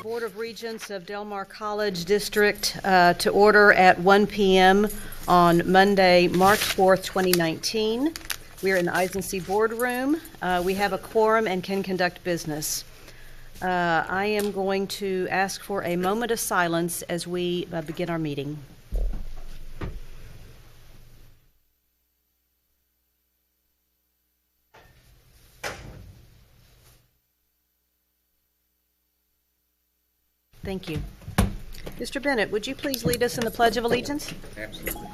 Board of Regents of Del Mar College District to order at 1 p.m. on Monday, March 4th, 2019. We are in the Eisensee Boardroom. We have a quorum and can conduct business. I am going to ask for a moment of silence as we begin our meeting. Thank you. Mr. Bennett, would you please lead us in the Pledge of Allegiance? Absolutely.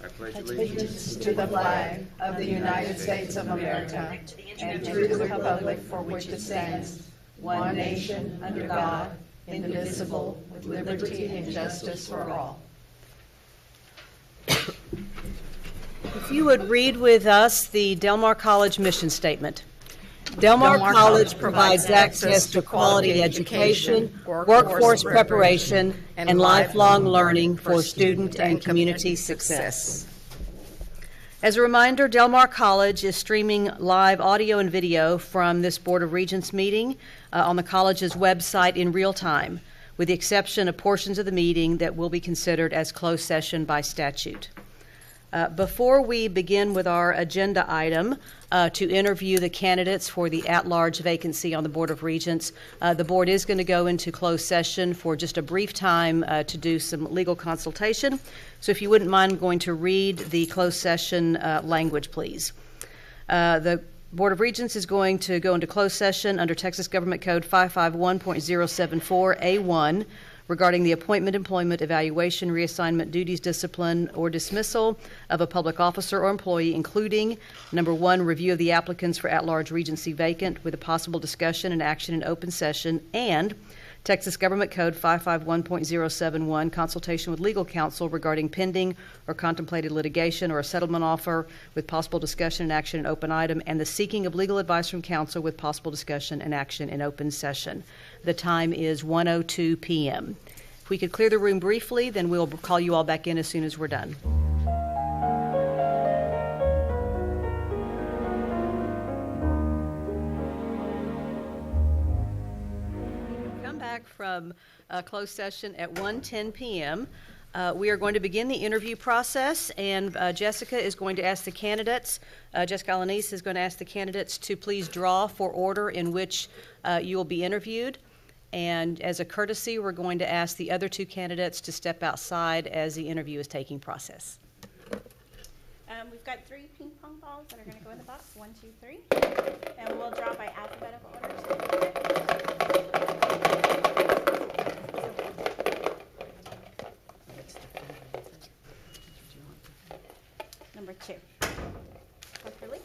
I pledge Allegiance to the flag of the United States of America and to the republic for which it stands, one nation, under God, indivisible, with liberty and justice for all. If you would read with us the Del Mar College mission statement. Del Mar College provides access to quality education, workforce preparation, and lifelong learning for student and community success. As a reminder, Del Mar College is streaming live audio and video from this Board of Regents meeting on the college's website in real time, with the exception of portions of the meeting that will be considered as closed session by statute. Before we begin with our agenda item to interview the candidates for the at-large vacancy on the Board of Regents, the board is going to go into closed session for just a brief time to do some legal consultation. So if you wouldn't mind, I'm going to read the closed session language, please. The Board of Regents is going to go into closed session under Texas Government Code 551.074A1 regarding the appointment, employment, evaluation, reassignment, duties, discipline, or dismissal of a public officer or employee, including, number one, review of the applicants for at-large Regency vacant with a possible discussion and action in open session, and Texas Government Code 551.071, consultation with legal counsel regarding pending or contemplated litigation or a settlement offer with possible discussion and action in open item, and the seeking of legal advice from counsel with possible discussion and action in open session. The time is 1:02 p.m. If we could clear the room briefly, then we'll call you all back in as soon as we're done. Come back from closed session at 1:10 p.m. We are going to begin the interview process, and Jessica is going to ask the candidates, Jessica Alanis is going to ask the candidates to please draw for order in which you will be interviewed. And as a courtesy, we're going to ask the other two candidates to step outside as the interview is taking process. We've got 3 ping pong balls that are going to go in the box, 1, 2, 3, and we'll draw by alphabetical order. Number 2. Dr. Lee.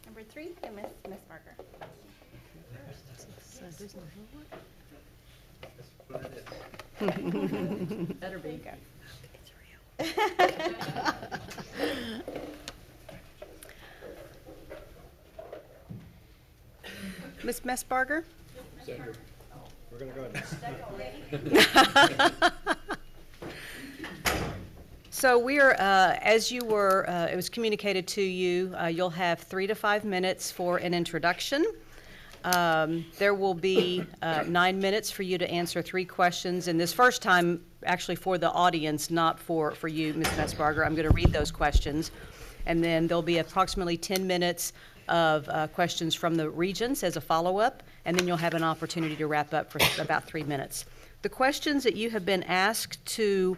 Number 3, and Miss Barker. Better be. Miss Messbarger? Senator, we're going to go ahead. So we are, as you were, it was communicated to you, you'll have 3 to 5 minutes for an introduction. There will be 9 minutes for you to answer 3 questions, and this first time, actually for the audience, not for you, Ms. Messbarger. I'm going to read those questions, and then there'll be approximately 10 minutes of questions from the Regents as a follow-up, and then you'll have an opportunity to wrap up for about 3 minutes. The questions that you have been asked to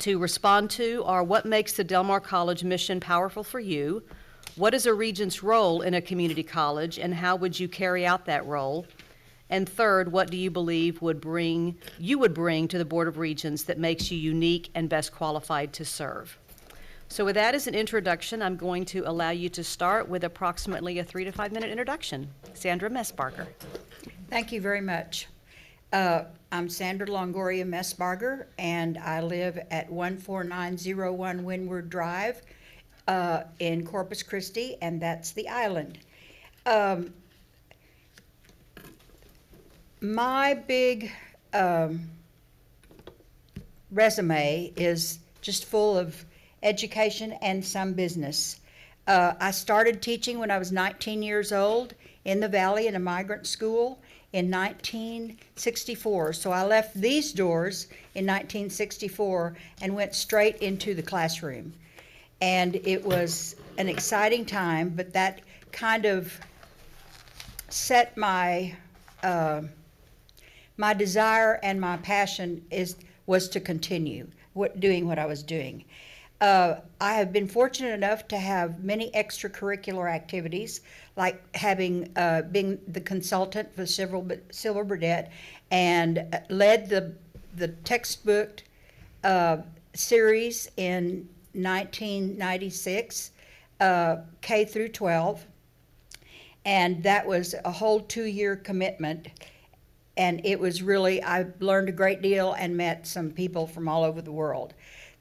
respond to are: what makes the Del Mar College mission powerful for you? What is a Regent's role in a community college, and how would you carry out that role? And third, what do you believe you would bring to the Board of Regents that makes you unique and best qualified to serve? So with that as an introduction, I'm going to allow you to start with approximately a 3 to 5 minute introduction. Sandra Messbarger. Thank you very much. I'm Sandra Longoria Messbarger, and I live at 14901 Windward Drive in Corpus Christi, and that's the island. My big resume is just full of education and some business. I started teaching when I was 19 years old in the Valley in a migrant school in 1964. So I left these doors in 1964 and went straight into the classroom. And it was an exciting time, but that kind of set my my desire and my passion was to continue doing what I was doing. I have been fortunate enough to have many extracurricular activities, like having being the consultant for Silver Burdette, and led the textbook series in 1996, K through 12, and that was a whole 2-year commitment. And it was really, I learned a great deal and met some people from all over the world.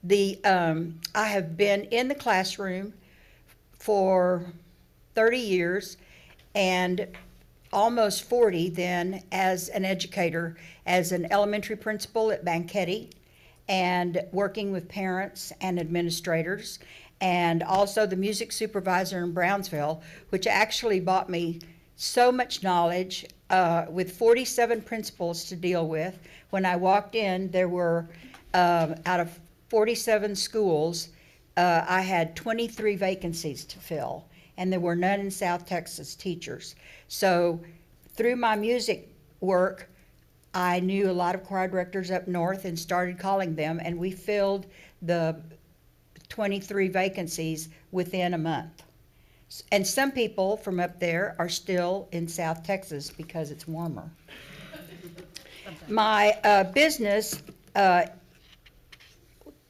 I have been in the classroom for 30 years and almost 40 then as an educator, as an elementary principal at Banquetti, and working with parents and administrators, and also the music supervisor in Brownsville, which actually brought me so much knowledge with 47 principals to deal with. When I walked in, there were, out of 47 schools, I had 23 vacancies to fill, and there were none in South Texas teachers. So through my music work, I knew a lot of choir directors up north and started calling them, and we filled the 23 vacancies within a month. And some people from up there are still in South Texas because it's warmer. My business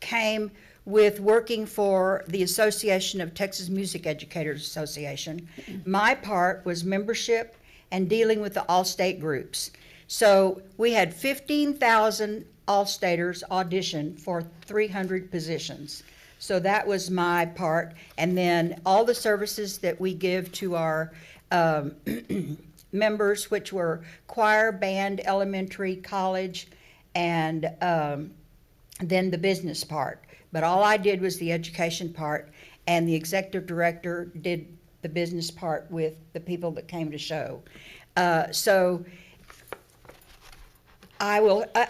came with working for the Association of Texas Music Educators Association. My part was membership and dealing with the all-state groups. So we had 15,000 all-staters audition for 300 positions. So that was my part. And then all the services that we give to our members, which were choir, band, elementary, college, and then the business part. But all I did was the education part, and the executive director did the business part with the people that came to show. So I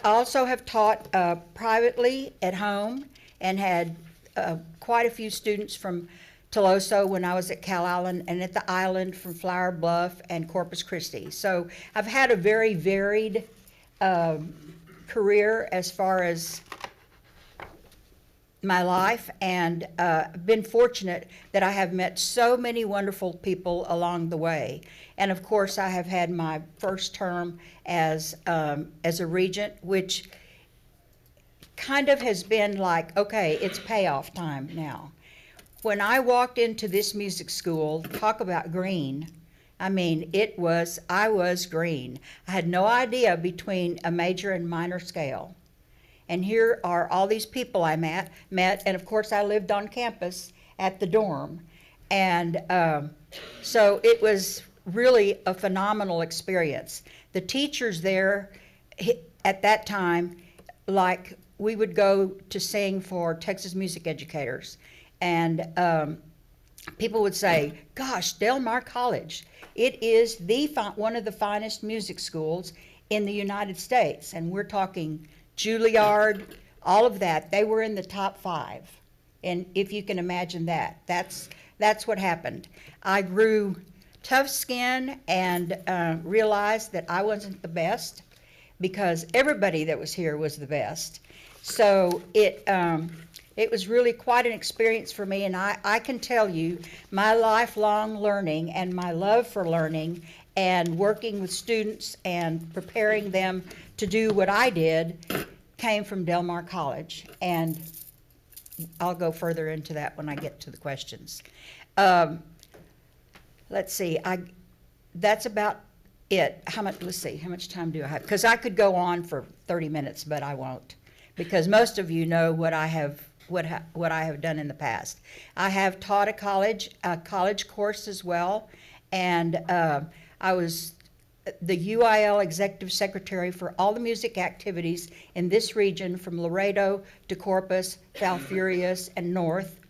also have taught privately at home and had quite a few students from Toloso when I was at Cal Island, and at the island from Flower Bluff and Corpus Christi. So I've had a very varied career as far as my life, and been fortunate that I have met so many wonderful people along the way. And of course, I have had my first term as a regent, which kind of has been like, okay, it's payoff time now. When I walked into this music school, talk about green, I mean, I was green. I had no idea between a major and minor scale. And here are all these people I met, and of course I lived on campus at the dorm. And so it was really a phenomenal experience. The teachers there at that time, like, we would go to sing for Texas Music Educators, and people would say, gosh, Del Mar College, it is one of the finest music schools in the United States. And we're talking Juilliard, all of that. They were in the top 5. And if you can imagine that, that's what happened. I grew tough skin and realized that I wasn't the best, because everybody that was here was the best. So it was really quite an experience for me, and I can tell you my lifelong learning and my love for learning and working with students and preparing them to do what I did came from Del Mar College. And I'll go further into that when I get to the questions. Let's see, that's about it. Let's see, how much time do I have? Because I could go on for 30 minutes, but I won't, because most of you know what I have done in the past. I have taught a college course as well, and I was the UIL Executive Secretary for all the music activities in this region, from Laredo to Corpus, Falfurrias, and north,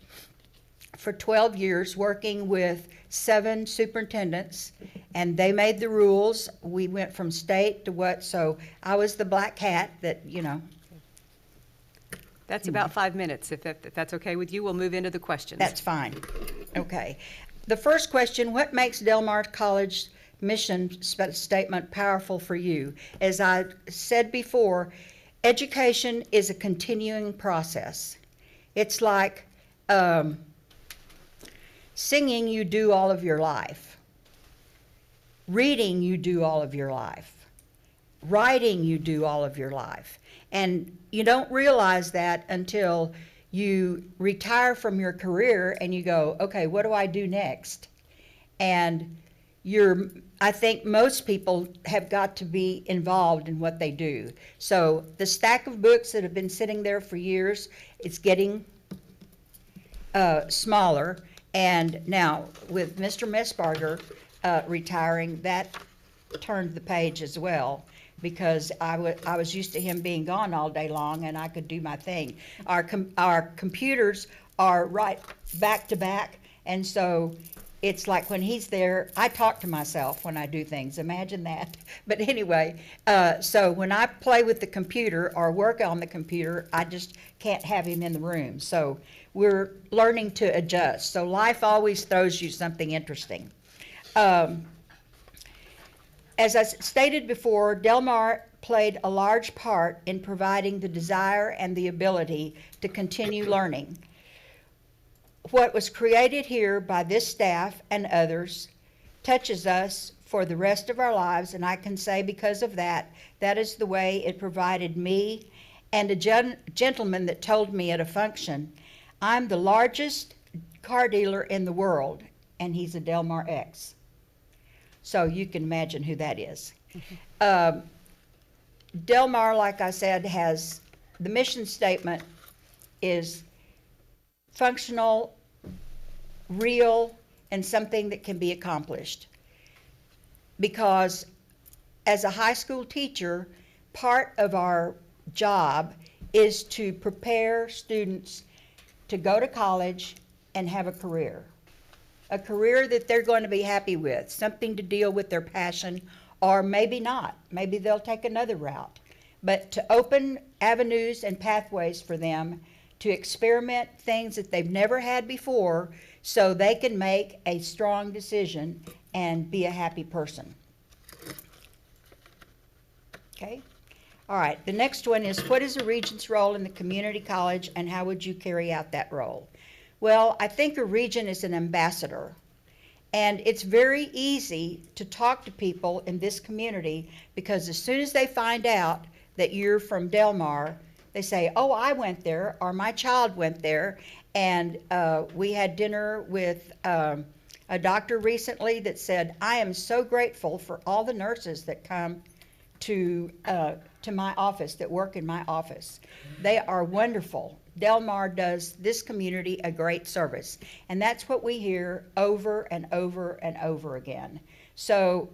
for 12 years working with 7 superintendents, and they made the rules. We went from state to what, so I was the black cat that, you know. That's about 5 minutes. If that's okay with you, we'll move into the questions. That's fine. Okay. The first question, what makes Del Mar College mission statement powerful for you? As I said before, education is a continuing process. It's like singing you do all of your life. Reading you do all of your life. Writing you do all of your life. And you don't realize that until you retire from your career and you go, okay, what do I do next? And I think most people have got to be involved in what they do. So the stack of books that have been sitting there for years, it's getting smaller. And now with Mr. Messbarger retiring, that turned the page as well, because I was used to him being gone all day long and I could do my thing. Our computers are right back to back, and so it's like when he's there, I talk to myself when I do things. Imagine that. But anyway, so when I play with the computer or work on the computer, I just can't have him in the room. So we're learning to adjust. So life always throws you something interesting. As I stated before, Del Mar played a large part in providing the desire and the ability to continue learning. What was created here by this staff and others touches us for the rest of our lives, and I can say because of that, that is the way it provided me and a gentleman that told me at a function, I'm the largest car dealer in the world, and he's a Del Mar X. So you can imagine who that is. Del Mar, like I said, has the mission statement is functional, real, and something that can be accomplished. Because as a high school teacher, part of our job is to prepare students to go to college and have a career that they're going to be happy with, something to deal with their passion, or maybe not. Maybe they'll take another route. But to open avenues and pathways for them to experiment things that they've never had before so they can make a strong decision and be a happy person. Okay? All right, the next one is, what is a regent's role in the community college and how would you carry out that role? Well, I think a regent is an ambassador, and it's very easy to talk to people in this community because as soon as they find out that you're from Del Mar, they say, oh, I went there, or my child went there, and we had dinner with a doctor recently that said, I am so grateful for all the nurses that come to my office, that work in my office. They are wonderful. Del Mar does this community a great service, and that's what we hear over and over and over again. So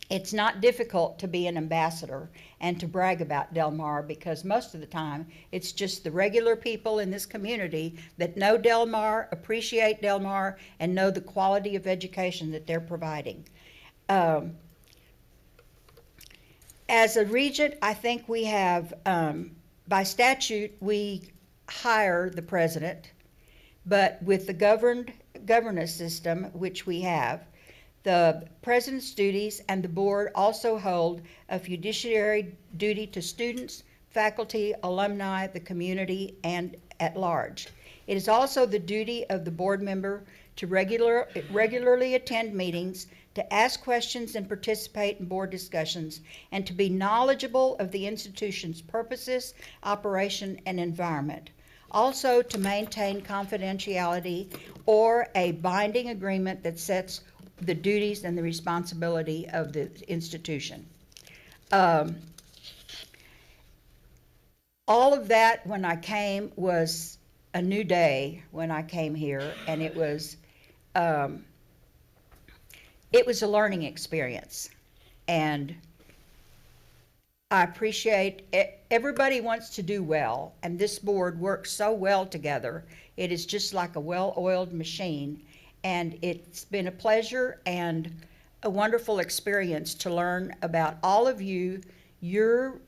it's not difficult to be an ambassador and to brag about Del Mar, because most of the time it's just the regular people in this community that know Del Mar, appreciate Del Mar, and know the quality of education that they're providing. As a regent, I think we have, by statute, we hire the president, but with the governance system, which we have, the president's duties and the board also hold a fiduciary duty to students, faculty, alumni, the community, and at large. It is also the duty of the board member to regularly attend meetings, to ask questions and participate in board discussions, and to be knowledgeable of the institution's purposes, operation, and environment. Also to maintain confidentiality or a binding agreement that sets the duties and the responsibility of the institution. All of that when I came was a new day when I came here, and it was a learning experience. And I appreciate, everybody wants to do well, and this board works so well together. It is just like a well-oiled machine, and it's been a pleasure and a wonderful experience to learn about all of you, your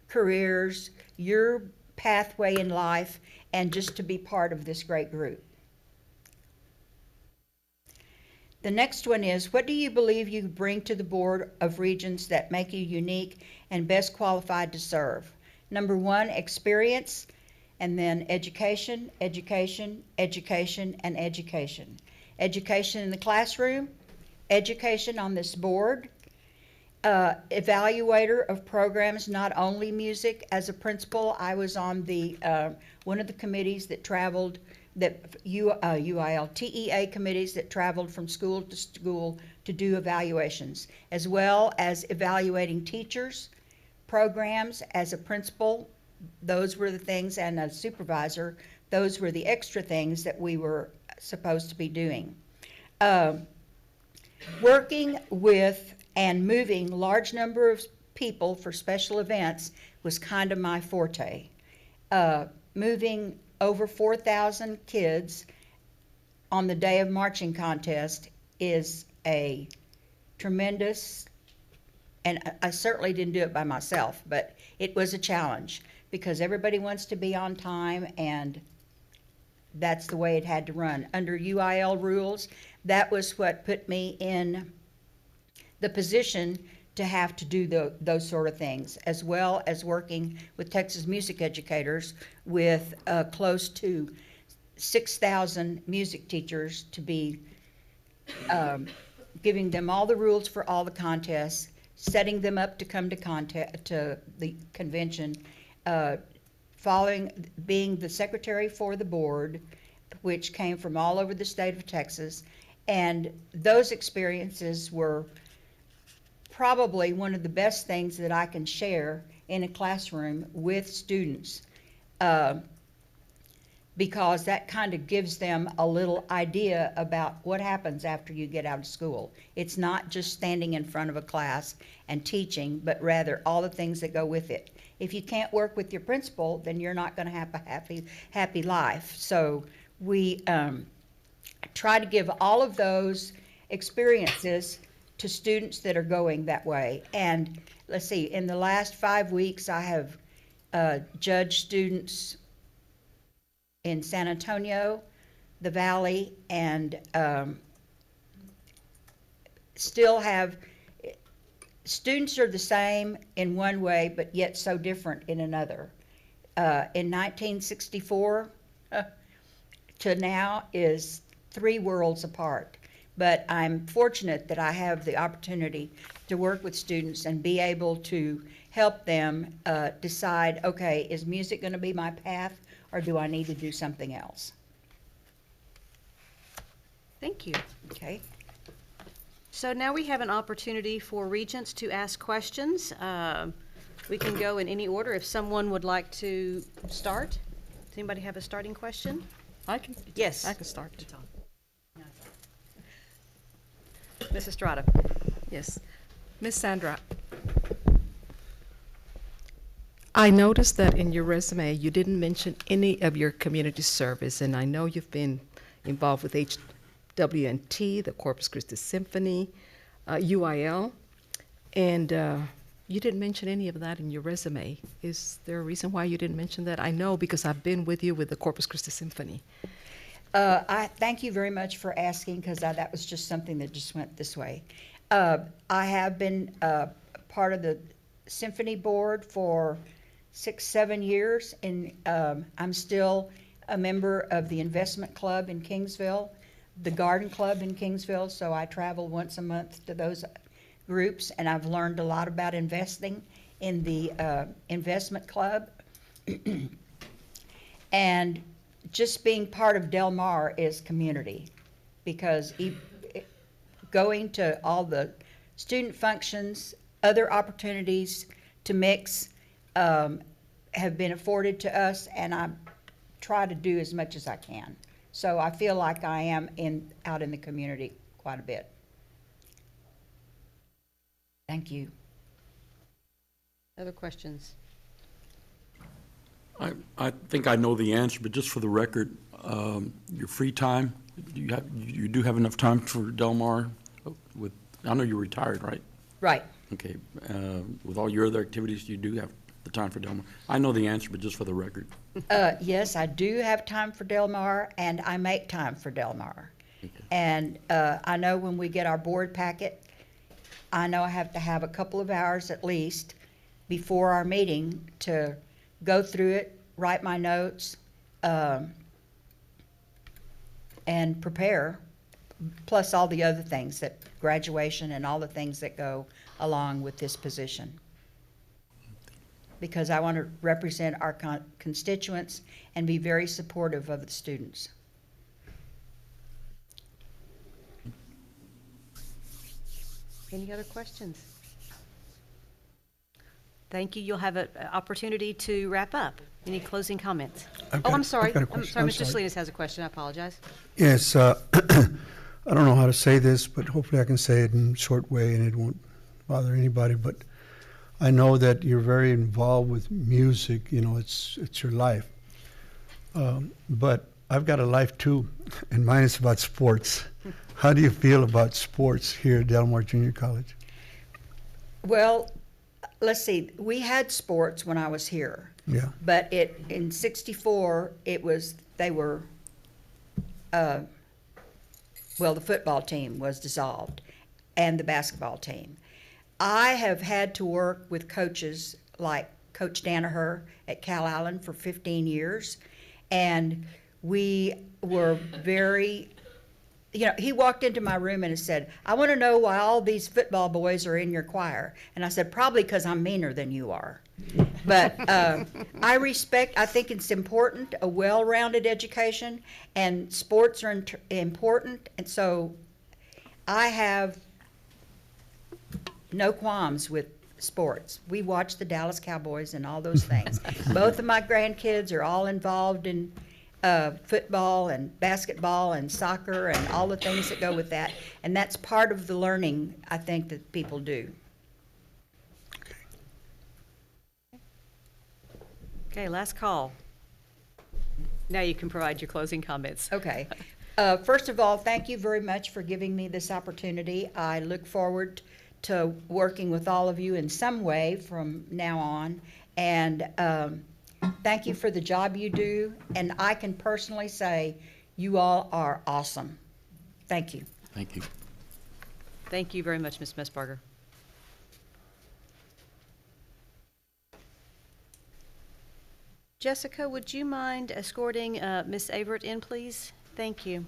careers, your pathway in life, and just to be part of this great group. The next one is, what do you believe you bring to the Board of Regents that make you unique and best qualified to serve? Number one, experience, and then education, education, education, and education. Education in the classroom, education on this board, evaluator of programs, not only music. As a principal, I was on the one of the committees that traveled, UIL, TEA committees that traveled from school to school to do evaluations, as well as evaluating teachers, programs. As a principal, those were the things, and a supervisor, those were the extra things that we were supposed to be doing. Working with and moving large number of people for special events was kind of my forte. Moving over 4,000 kids on the day of marching contest is a tremendous, and I certainly didn't do it by myself, but it was a challenge because everybody wants to be on time, and that's the way it had to run. Under UIL rules, that was what put me in the position to have to do those sort of things, as well as working with Texas music educators with close to 6,000 music teachers to be giving them all the rules for all the contests, setting them up to come to the convention, being the secretary for the board, which came from all over the state of Texas. And those experiences were probably one of the best things that I can share in a classroom with students, because that kind of gives them a little idea about what happens after you get out of school. It's not just standing in front of a class and teaching, but rather all the things that go with it. If you can't work with your principal, then you're not going to have a happy life. So we try to give all of those experiences to students that are going that way. And let's see, in the last 5 weeks, I have judged students in San Antonio, the Valley, and still have, students are the same in one way, but yet so different in another. In 1964 to now is 3 worlds apart. But I'm fortunate that I have the opportunity to work with students and be able to help them decide, okay, is music going to be my path, or do I need to do something else? Thank you. Okay. So now we have an opportunity for regents to ask questions. We can go in any order. If someone would like to start. Does anybody have a starting question? I can. Yes. I can start. Ms. Estrada. Yes. Miss Sandra, I noticed that in your resume you didn't mention any of your community service, and I know you've been involved with HWNT, the Corpus Christi Symphony, UIL, and you didn't mention any of that in your resume. Is there a reason why you didn't mention that? I know because I've been with you with the Corpus Christi Symphony. I thank you very much for asking, because that was just something that just went this way. I have been part of the symphony board for 6-7 years, and I'm still a member of the investment club in Kingsville, the garden club in Kingsville, so I travel once a month to those groups, and I've learned a lot about investing in the investment club. And just being part of Del Mar is community, because going to all the student functions, other opportunities to mix have been afforded to us, and I try to do as much as I can. So I feel like I am out in the community quite a bit. Thank you. Other questions? I think I know the answer, but just for the record, your free time, you do have enough time for Del Mar? I know you're retired, right? Right. Okay. With all your other activities, you do have the time for Del Mar. I know the answer, but just for the record. Yes, I do have time for Del Mar, and I make time for Del Mar. Okay. And I know when we get our board packet, I know I have to have a couple of hours at least before our meeting to go through it, write my notes, and prepare, plus all the other things, that graduation and all the things that go along with this position. Because I want to represent our constituents and be very supportive of the students. Any other questions? Thank you. You'll have an opportunity to wrap up. Any closing comments? I'm sorry. I've got a I'm question. sorry, I'm Mr. sorry. Salinas has a question. I apologize. Yes, I don't know how to say this, but hopefully I can say it in a short way and it won't bother anybody. But I know that you're very involved with music. You know, it's your life. But I've got a life too, and mine is about sports. How do you feel about sports here at Del Mar Junior College? Well, let's see, we had sports when I was here. Yeah. But in '64, the football team was dissolved and the basketball team. I have had to work with coaches like Coach Danaher at Cal Allen for 15 years, and we were very, he walked into my room and said, "I want to know why all these football boys are in your choir." And I said, "Probably because I'm meaner than you are." But I think it's important, a well-rounded education, and sports are important. And so I have no qualms with sports. We watch the Dallas Cowboys and all those things. Both of my grandkids are all involved in football and basketball and soccer and all the things that go with that. And that's part of the learning, I think, that people do. Okay, last call. Now you can provide your closing comments. Okay. First of all, thank you very much for giving me this opportunity. I look forward to working with all of you in some way from now on. And thank you for the job you do. And I can personally say you all are awesome. Thank you. Thank you. Thank you very much, Ms. Messbarger. Jessica, would you mind escorting Ms. Averitt in, please? Thank you.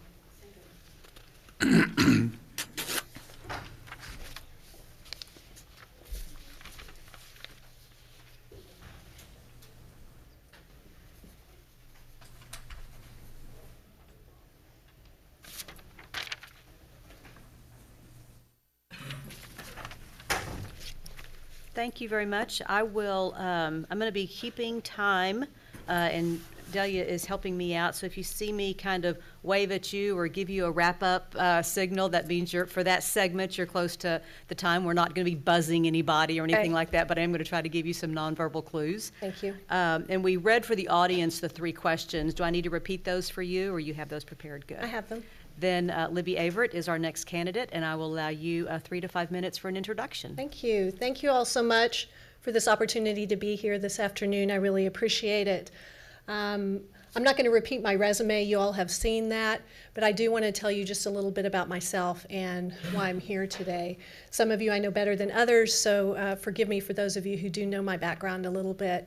Thank you very much. I'm going to be keeping time, and Delia is helping me out. So if you see me kind of wave at you or give you a wrap-up signal, that means for that segment, you're close to the time. We're not going to be buzzing anybody or anything like that, but I am going to try to give you some nonverbal clues. Thank you. And we read for the audience the 3 questions. Do I need to repeat those for you, or you have those prepared? Good. I have them. Then Libby Averitt is our next candidate, and I will allow you 3 to 5 minutes for an introduction. Thank you. Thank you all so much for this opportunity to be here this afternoon. I really appreciate it. I'm not going to repeat my resume. You all have seen that, but I do want to tell you just a little bit about myself and why I'm here today. Some of you I know better than others, so forgive me for those of you who do know my background a little bit.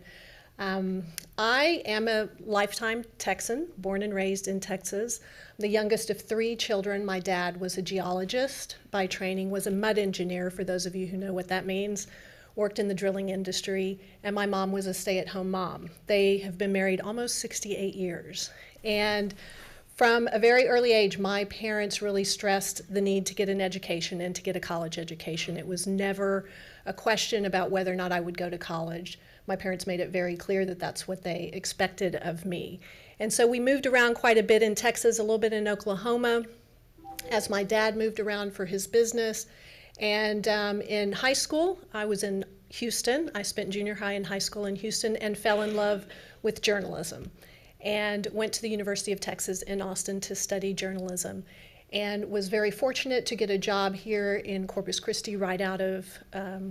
I am a lifetime Texan, born and raised in Texas. I'm the youngest of 3 children. My dad was a geologist by training, was a mud engineer, for those of you who know what that means, worked in the drilling industry, and my mom was a stay-at-home mom. They have been married almost 68 years. And from a very early age, my parents really stressed the need to get an education and to get a college education. It was never a question about whether or not I would go to college. My parents made it very clear that that's what they expected of me. And so we moved around quite a bit in Texas, a little bit in Oklahoma, as my dad moved around for his business. And in high school, I was in Houston. I spent junior high and high school in Houston and fell in love with journalism and went to the University of Texas in Austin to study journalism, and was very fortunate to get a job here in Corpus Christi right out of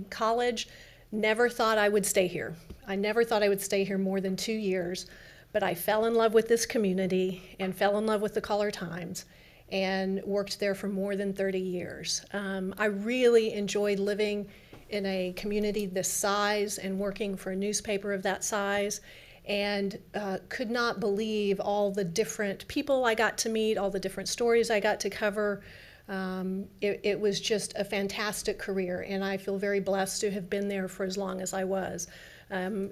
college. Never thought I would stay here. I never thought I would stay here more than 2 years, but I fell in love with this community and fell in love with the Caller-Times and worked there for more than 30 years. I really enjoyed living in a community this size and working for a newspaper of that size, and could not believe all the different people I got to meet, all the different stories I got to cover. It was just a fantastic career, and I feel very blessed to have been there for as long as I was.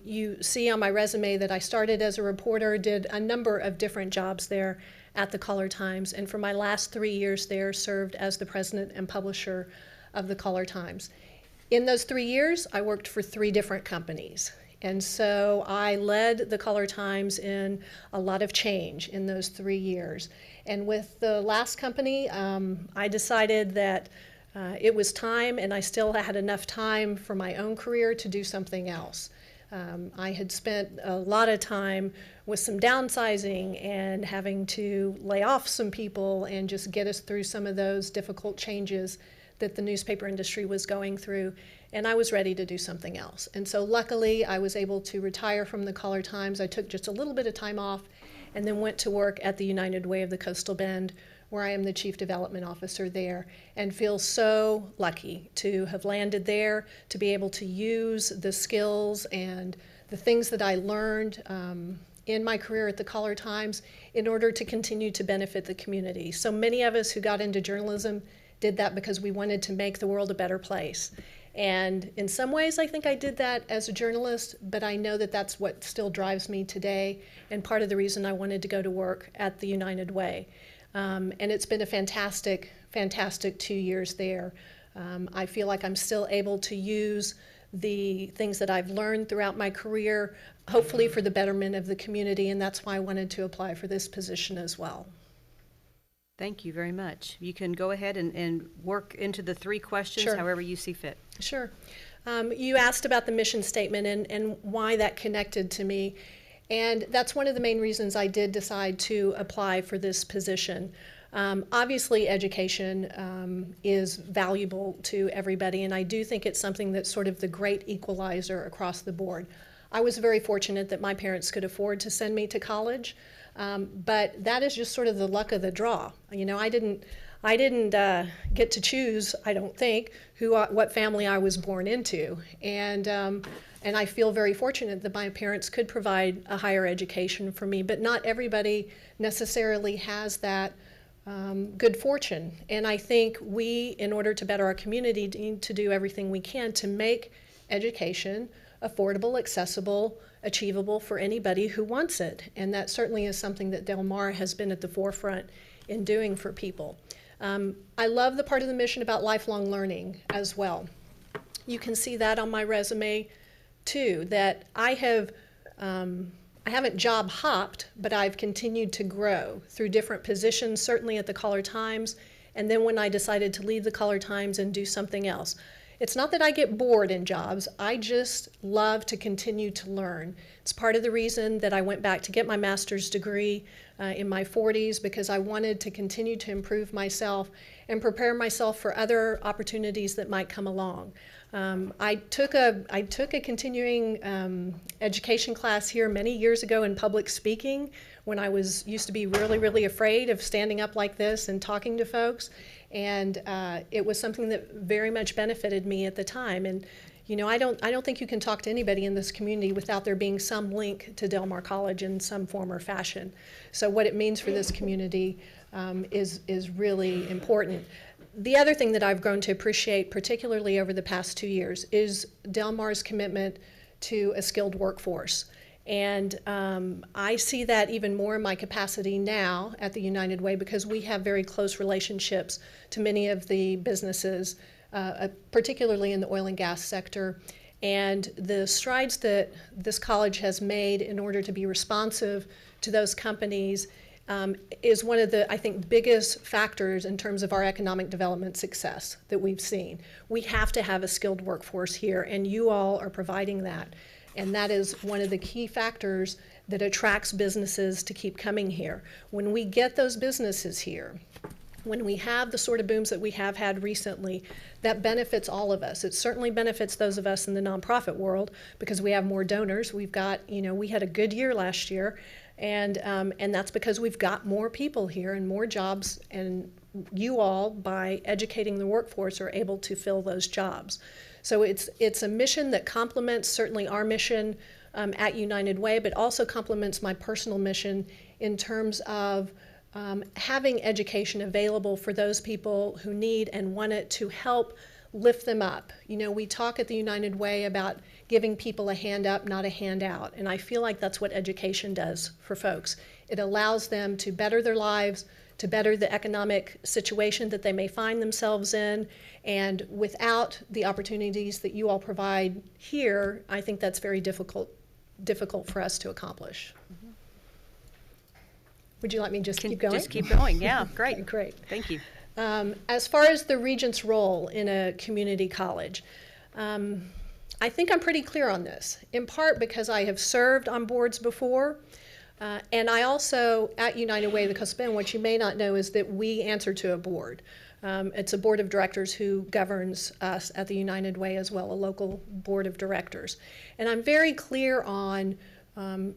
You see on my resume that I started as a reporter, did a number of different jobs there at the Caller-Times, and for my last 3 years there served as the president and publisher of the Caller-Times. In those 3 years, I worked for 3 different companies. And so I led the Caller-Times in a lot of change in those 3 years. And with the last company, I decided that it was time, and I still had enough time for my own career to do something else. I had spent a lot of time with some downsizing and having to lay off some people and just get us through some of those difficult changes that the newspaper industry was going through, and I was ready to do something else. And so luckily I was able to retire from the Caller-Times. I took just a little bit of time off and then went to work at the United Way of the Coastal Bend, where I am the Chief Development Officer there, and feel so lucky to have landed there, to be able to use the skills and the things that I learned in my career at the Caller-Times in order to continue to benefit the community. So many of us who got into journalism did that because we wanted to make the world a better place. And in some ways, I think I did that as a journalist, but I know that that's what still drives me today, and part of the reason I wanted to go to work at the United Way. And it's been a fantastic, fantastic 2 years there. I feel like I'm still able to use the things that I've learned throughout my career, hopefully for the betterment of the community, and that's why I wanted to apply for this position as well. Thank you very much. You can go ahead and work into the 3 questions Sure. however you see fit. Sure. You asked about the mission statement and why that connected to me. And that's one of the main reasons I did decide to apply for this position. Obviously, education is valuable to everybody, and I do think it's something that's sort of the great equalizer across the board. I was very fortunate that my parents could afford to send me to college, but that is just sort of the luck of the draw. You know, I didn't get to choose, I don't think, what family I was born into, and I feel very fortunate that my parents could provide a higher education for me, but not everybody necessarily has that good fortune. And I think we, in order to better our community, need to do everything we can to make education affordable, accessible, achievable for anybody who wants it. And that certainly is something that Del Mar has been at the forefront in doing for people. I love the part of the mission about lifelong learning as well. You can see that on my resume too, that I haven't job hopped, but I've continued to grow through different positions, certainly at the Caller-Times, and then when I decided to leave the Caller-Times and do something else. It's not that I get bored in jobs, I just love to continue to learn. It's part of the reason that I went back to get my master's degree in my 40s, because I wanted to continue to improve myself and prepare myself for other opportunities that might come along. I took a continuing education class here many years ago in public speaking when I used to be really, really afraid of standing up like this and talking to folks. And it was something that very much benefited me at the time. And you know, I don't think you can talk to anybody in this community without there being some link to Del Mar College in some form or fashion. So what it means for this community is really important. The other thing that I've grown to appreciate, particularly over the past 2 years, is Del Mar's commitment to a skilled workforce. And I see that even more in my capacity now at the United Way, because we have very close relationships to many of the businesses, particularly in the oil and gas sector. And the strides that this college has made in order to be responsive to those companies is one of the, I think, biggest factors in terms of our economic development success that we've seen. We have to have a skilled workforce here, and you all are providing that. And that is one of the key factors that attracts businesses to keep coming here. When we get those businesses here, when we have the sort of booms that we have had recently, that benefits all of us. It certainly benefits those of us in the nonprofit world because we have more donors. We've got, we had a good year last year, and that's because we've got more people here and more jobs, and you all, by educating the workforce, are able to fill those jobs. So it's a mission that complements certainly our mission at United Way, but also complements my personal mission in terms of having education available for those people who need and want it, to help lift them up. We talk at the United Way about giving people a hand up, not a handout, and I feel like that's what education does for folks. It allows them to better their lives, to better the economic situation that they may find themselves in, and without the opportunities that you all provide here, I think that's very difficult for us to accomplish. Would you like me to just keep going? Just keep going, yeah, great. Great. Thank you. As far as the Regents' role in a community college, I think I'm pretty clear on this, in part because I have served on boards before, and I also, at United Way of the Coastal Bend, what you may not know is that we answer to a board. It's a board of directors who governs us at the United Way as well, a local board of directors. And I'm very clear on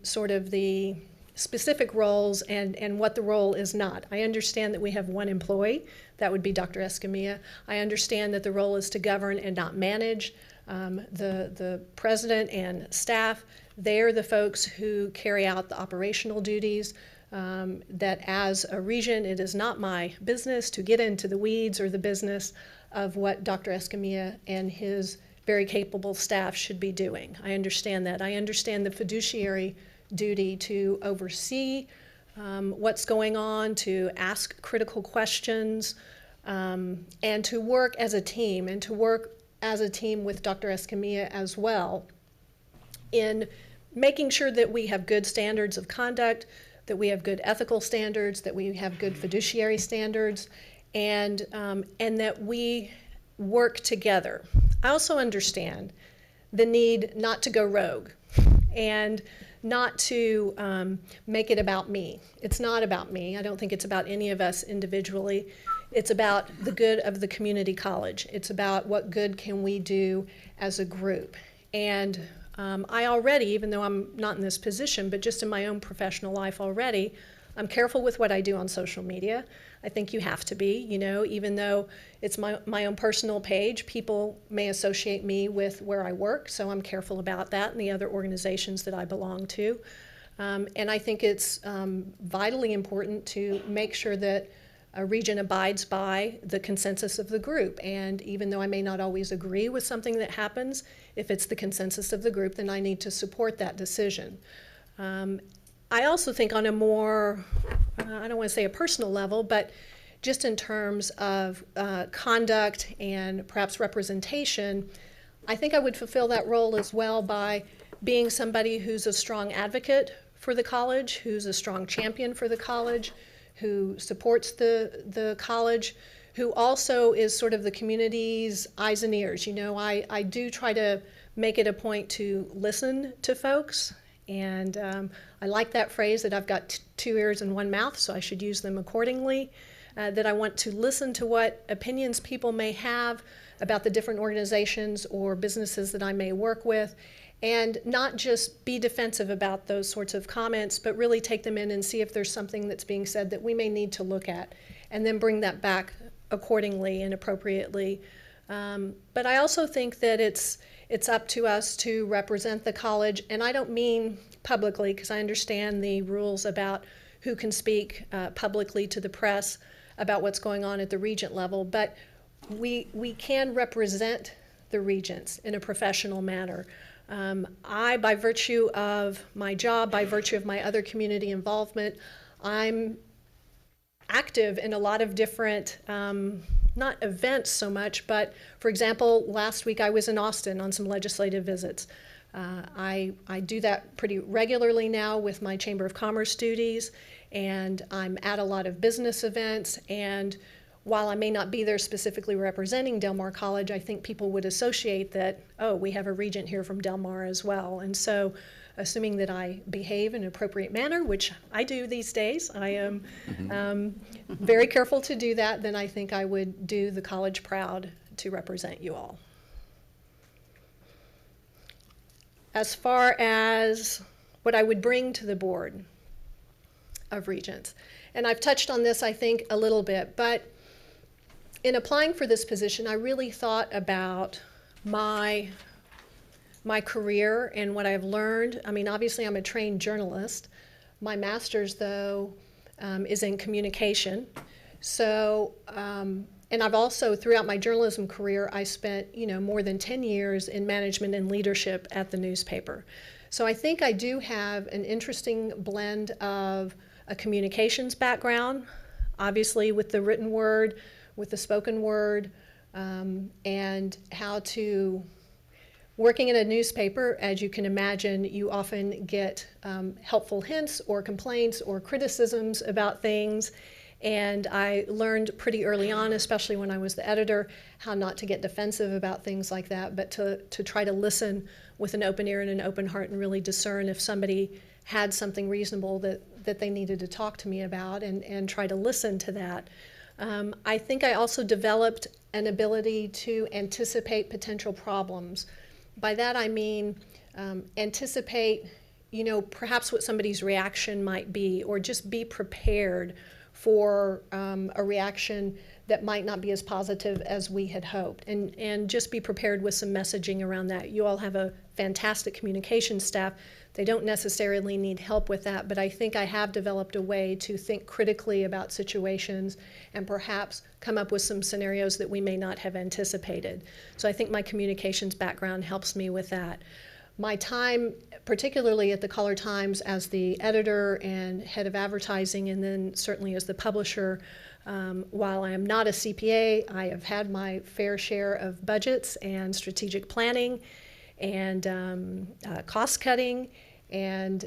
sort of the specific roles and what the role is not. I understand that we have one employee, that would be Dr. Escamilla. I understand that the role is to govern and not manage. The president and staff, they're the folks who carry out the operational duties. That as a region, it is not my business to get into the weeds or the business of what Dr. Escamilla and his very capable staff should be doing. I understand that. I understand the fiduciary duty to oversee what's going on, to ask critical questions, and to work as a team, and to work as a team with Dr. Escamilla as well in making sure that we have good standards of conduct, that we have good ethical standards, that we have good fiduciary standards, and that we work together. I also understand the need not to go rogue and not to make it about me. It's not about me. I don't think it's about any of us individually. It's about the good of the community college. It's about what good can we do as a group. And I already, even though I'm not in this position, but just in my own professional life already, I'm careful with what I do on social media. I think you have to be, even though it's my own personal page, people may associate me with where I work, so I'm careful about that and the other organizations that I belong to. And I think it's vitally important to make sure that a region abides by the consensus of the group. And even though I may not always agree with something that happens, if it's the consensus of the group, then I need to support that decision. I also think on a more, I don't want to say a personal level, but just in terms of conduct and perhaps representation, I think I would fulfill that role as well by being somebody who's a strong advocate for the college, who's a strong champion for the college, who supports the college, who also is sort of the community's eyes and ears. I do try to make it a point to listen to folks, and I like that phrase that I've got two ears and one mouth, so I should use them accordingly, that I want to listen to what opinions people may have about the different organizations or businesses that I may work with, and not just be defensive about those sorts of comments, but really take them in and see if there's something that's being said that we may need to look at, and then bring that back accordingly and appropriately. But I also think that it's up to us to represent the college, and I don't mean publicly, because I understand the rules about who can speak publicly to the press about what's going on at the regent level, but we can represent the regents in a professional manner. I, by virtue of my job, by virtue of my other community involvement, I'm active in a lot of different, not events so much, but for example, last week I was in Austin on some legislative visits. I do that pretty regularly now with my Chamber of Commerce duties, and I'm at a lot of business events, and while I may not be there specifically representing Del Mar College, I think people would associate that, oh, we have a regent here from Del Mar as well. And so, assuming that I behave in an appropriate manner, which I do these days, I am very careful to do that, then I think I would do the college proud to represent you all. As far as what I would bring to the Board of Regents, and I've touched on this, I think, a little bit, but in applying for this position, I really thought about my career and what I've learned. I mean, obviously, I'm a trained journalist. My master's, though, is in communication. So, and I've also, throughout my journalism career, I spent, more than 10 years in management and leadership at the newspaper. So I think I do have an interesting blend of a communications background, obviously with the written word, with the spoken word, and how to, working in a newspaper, as you can imagine, you often get helpful hints or complaints or criticisms about things. And I learned pretty early on, especially when I was the editor, how not to get defensive about things like that, but to try to listen with an open ear and an open heart and really discern if somebody had something reasonable that they needed to talk to me about, and try to listen to that. I think I also developed an ability to anticipate potential problems. By that I mean anticipate, perhaps what somebody's reaction might be, or just be prepared for a reaction that might not be as positive as we had hoped, and just be prepared with some messaging around that. You all have a fantastic communication staff. They don't necessarily need help with that, but I think I have developed a way to think critically about situations and perhaps come up with some scenarios that we may not have anticipated. So I think my communications background helps me with that. My time, particularly at the Caller-Times as the editor and head of advertising, and then certainly as the publisher, while I am not a CPA, I have had my fair share of budgets and strategic planning and cost cutting, and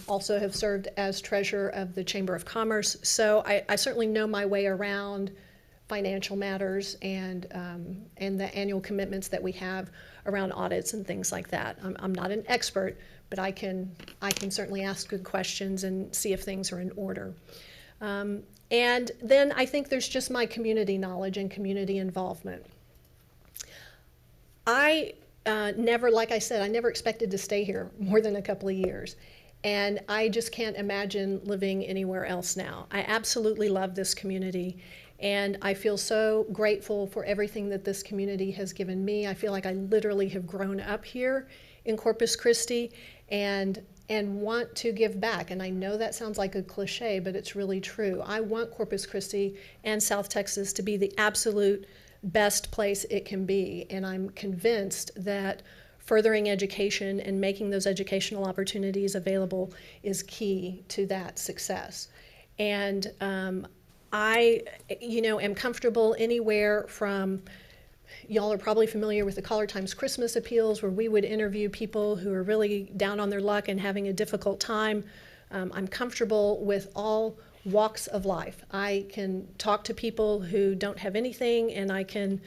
also have served as treasurer of the Chamber of Commerce. So I certainly know my way around financial matters and the annual commitments that we have around audits and things like that. I'm not an expert, but I can certainly ask good questions and see if things are in order. And then I think there's just my community knowledge and community involvement. I never, like I said, I never expected to stay here more than a couple of years. And I just can't imagine living anywhere else now. I absolutely love this community. And I feel so grateful for everything that this community has given me. I feel like I literally have grown up here in Corpus Christi and want to give back. And I know that sounds like a cliche, but it's really true. I want Corpus Christi and South Texas to be the absolute best place it can be. And I'm convinced that furthering education and making those educational opportunities available is key to that success. And I, am comfortable anywhere from, y'all are probably familiar with the Caller-Times Christmas appeals, where we would interview people who are really down on their luck and having a difficult time. I'm comfortable with all walks of life. I can talk to people who don't have anything, and I can,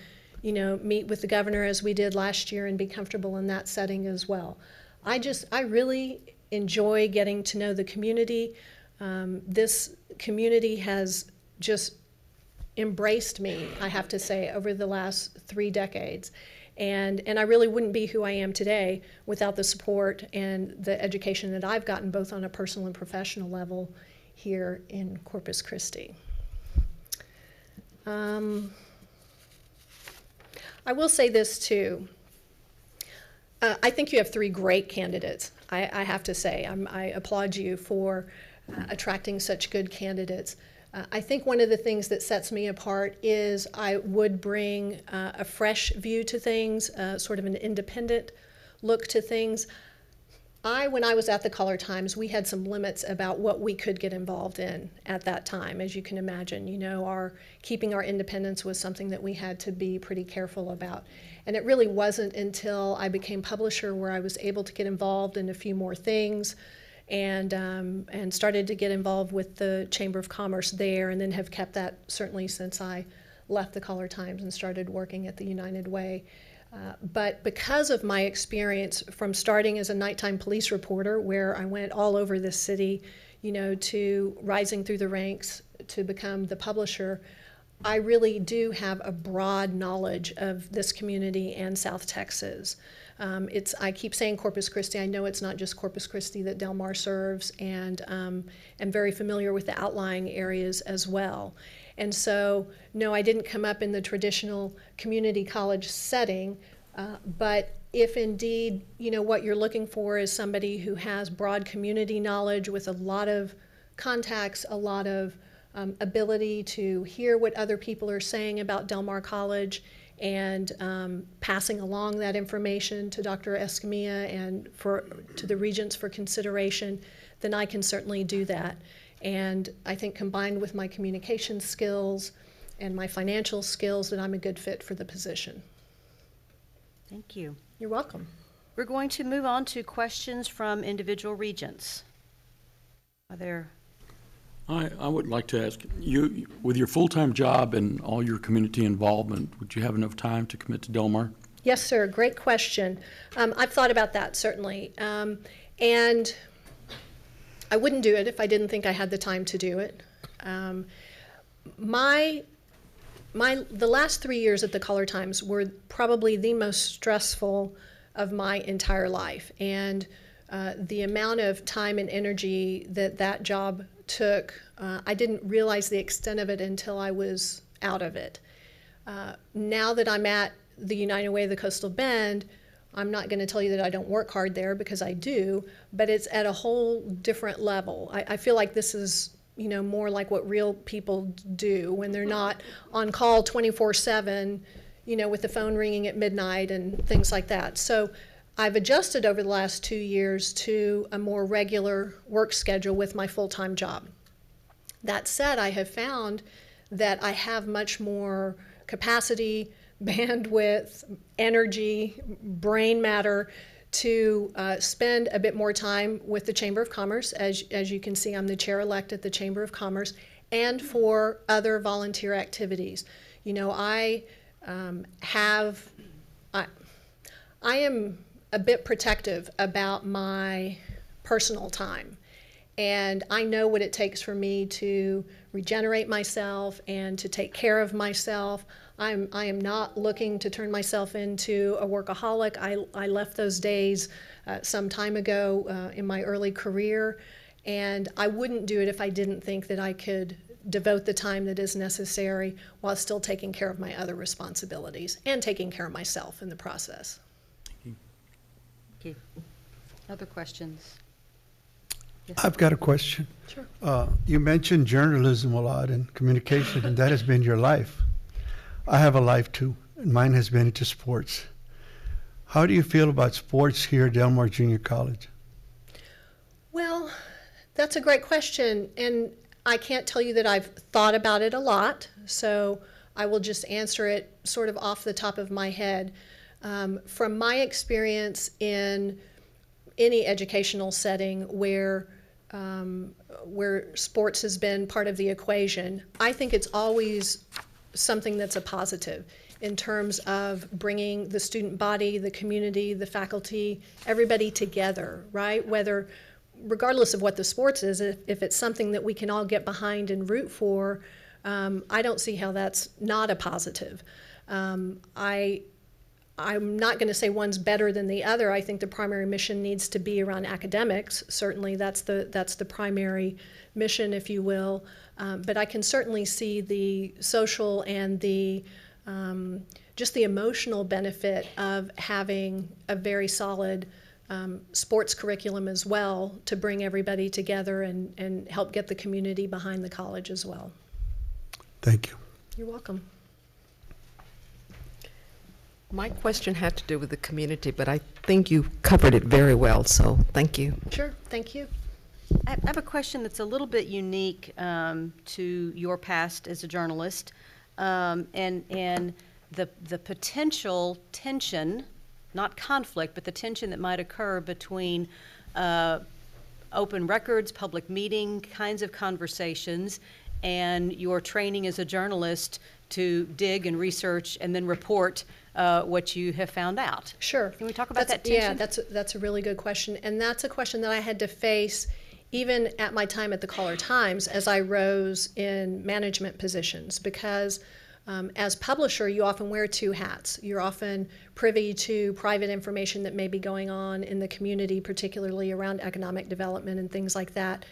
meet with the governor as we did last year and be comfortable in that setting as well. I really enjoy getting to know the community. This community has just embraced me, I have to say, over the last 3 decades. And I really wouldn't be who I am today without the support and the education that I've gotten both on a personal and professional level here in Corpus Christi. I will say this too. I think you have 3 great candidates, I have to say. I applaud you for attracting such good candidates. I think one of the things that sets me apart is I would bring a fresh view to things, sort of an independent look to things. when I was at the Color Times, we had some limits about what we could get involved in at that time. As you can imagine, keeping our independence was something that we had to be pretty careful about. And it really wasn't until I became publisher where I was able to get involved in a few more things, and started to get involved with the Chamber of Commerce there, and then have kept that certainly since I left the Color Times and started working at the United Way. But because of my experience from starting as a nighttime police reporter, where I went all over this city, to rising through the ranks to become the publisher, I really do have a broad knowledge of this community and South Texas. I keep saying Corpus Christi. I know it's not just Corpus Christi that Del Mar serves, and am very familiar with the outlying areas as well. And so, no, I didn't come up in the traditional community college setting, but if indeed, what you're looking for is somebody who has broad community knowledge with a lot of contacts, a lot of ability to hear what other people are saying about Del Mar College, and passing along that information to Dr. Escamilla and to the Regents for consideration, then I can certainly do that. And I think combined with my communication skills and my financial skills, that I'm a good fit for the position. Thank you. You're welcome. We're going to move on to questions from individual regents. Are there? I would like to ask, you, with your full-time job and all your community involvement, would you have enough time to commit to Del Mar? Yes, sir. Great question. I've thought about that, certainly. And I wouldn't do it if I didn't think I had the time to do it. The last 3 years at the Color Times were probably the most stressful of my entire life. And the amount of time and energy that job took, I didn't realize the extent of it until I was out of it. Now that I'm at the United Way of the Coastal Bend, I'm not going to tell you that I don't work hard there, because I do, but it's at a whole different level. I feel like this is, more like what real people do when they're not on call 24/7, with the phone ringing at midnight and things like that. So I've adjusted over the last 2 years to a more regular work schedule with my full-time job. That said, I have found that I have much more capacity, bandwidth, energy, brain matter to spend a bit more time with the Chamber of Commerce. As you can see, I'm the chair-elect at the Chamber of Commerce, and for other volunteer activities. I am a bit protective about my personal time. And I know what it takes for me to regenerate myself and to take care of myself. I am not looking to turn myself into a workaholic. I left those days some time ago in my early career, and I wouldn't do it if I didn't think that I could devote the time that is necessary while still taking care of my other responsibilities and taking care of myself in the process. Thank you. Other questions? Yes. I've got a question. Sure. You mentioned journalism a lot and communication, and that has been your life. I have a life too, and mine has been into sports. How do you feel about sports here at Del Mar Junior College? Well, that's a great question, and I can't tell you that I've thought about it a lot, so I will just answer it sort of off the top of my head. From my experience in any educational setting where sports has been part of the equation, I think it's always something that's a positive in terms of bringing the student body, the community, the faculty, everybody together, right? Regardless of what the sports is, if it's something that we can all get behind and root for, I don't see how that's not a positive. I'm not going to say one's better than the other. I think the primary mission needs to be around academics. Certainly, that's the primary mission, if you will. But I can certainly see the social and the just the emotional benefit of having a very solid sports curriculum as well to bring everybody together and help get the community behind the college as well. Thank you. You're welcome. My question had to do with the community, but I think you covered it very well, so thank you. Sure, thank you. I have a question that's a little bit unique to your past as a journalist, and the potential tension, not conflict, but the tension that might occur between open records, public meeting kinds of conversations, and your training as a journalist to dig and research and then report what you have found out. Sure. Can we talk about that tension? Yeah, that's a really good question. And that's a question that I had to face even at my time at the Caller-Times as I rose in management positions, because as publisher, you often wear two hats. You're often privy to private information that may be going on in the community, particularly around economic development and things like that,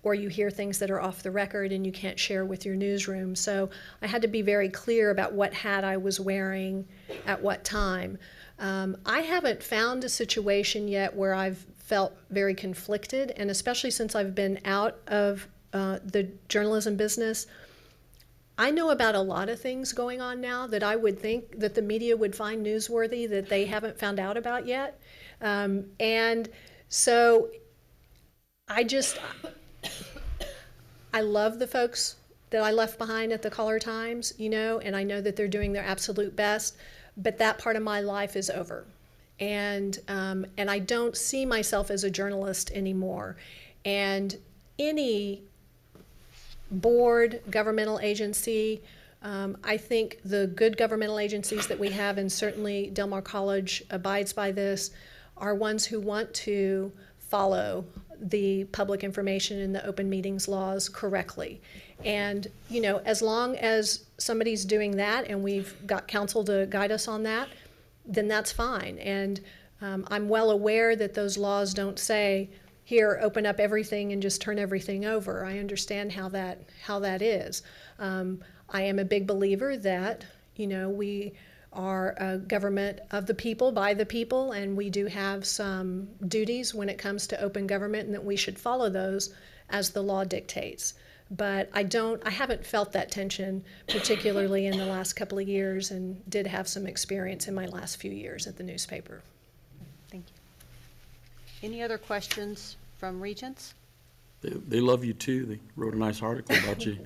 or you hear things that are off the record and you can't share with your newsroom. So I had to be very clear about what hat I was wearing at what time. I haven't found a situation yet where I've felt very conflicted, and especially since I've been out of the journalism business, I know about a lot of things going on now that I would think that the media would find newsworthy that they haven't found out about yet. And so I love the folks that I left behind at the Caller-Times, and I know that they're doing their absolute best, but that part of my life is over. And I don't see myself as a journalist anymore. And any board, governmental agency, I think the good governmental agencies that we have, and certainly Del Mar College abides by this, are ones who want to follow the public information and the open meetings laws correctly. And, as long as somebody's doing that and we've got counsel to guide us on that, then that's fine. And I'm well aware that those laws don't say, here, open up everything and just turn everything over. I understand how that is. I am a big believer that, we are a government of the people, by the people, and we do have some duties when it comes to open government, and that we should follow those as the law dictates. But I haven't felt that tension, particularly in the last couple of years, and did have some experience in my last few years at the newspaper. Thank you. Any other questions from Regents? They love you too. They wrote a nice article about you.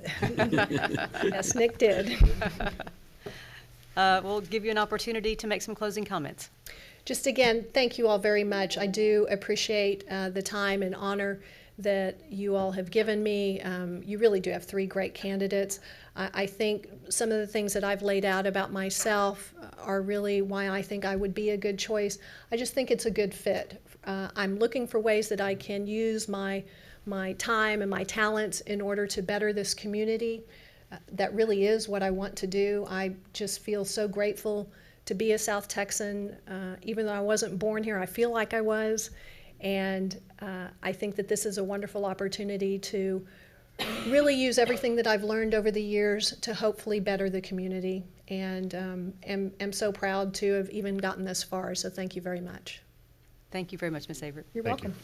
Yes, Nick did. We'll give you an opportunity to make some closing comments. Just again, thank you all very much. I do appreciate the time and honor that you all have given me. You really do have three great candidates. I think some of the things that I've laid out about myself are really why I think I would be a good choice. I just think it's a good fit. I'm looking for ways that I can use my time and my talents in order to better this community. That really is what I want to do. I just feel so grateful to be a South Texan. Even though I wasn't born here, I feel like I was. And I think that this is a wonderful opportunity to really use everything that I've learned over the years to hopefully better the community. And am so proud to have even gotten this far. So thank you very much. Thank you very much, Ms. Averett. You're Thank you. welcome.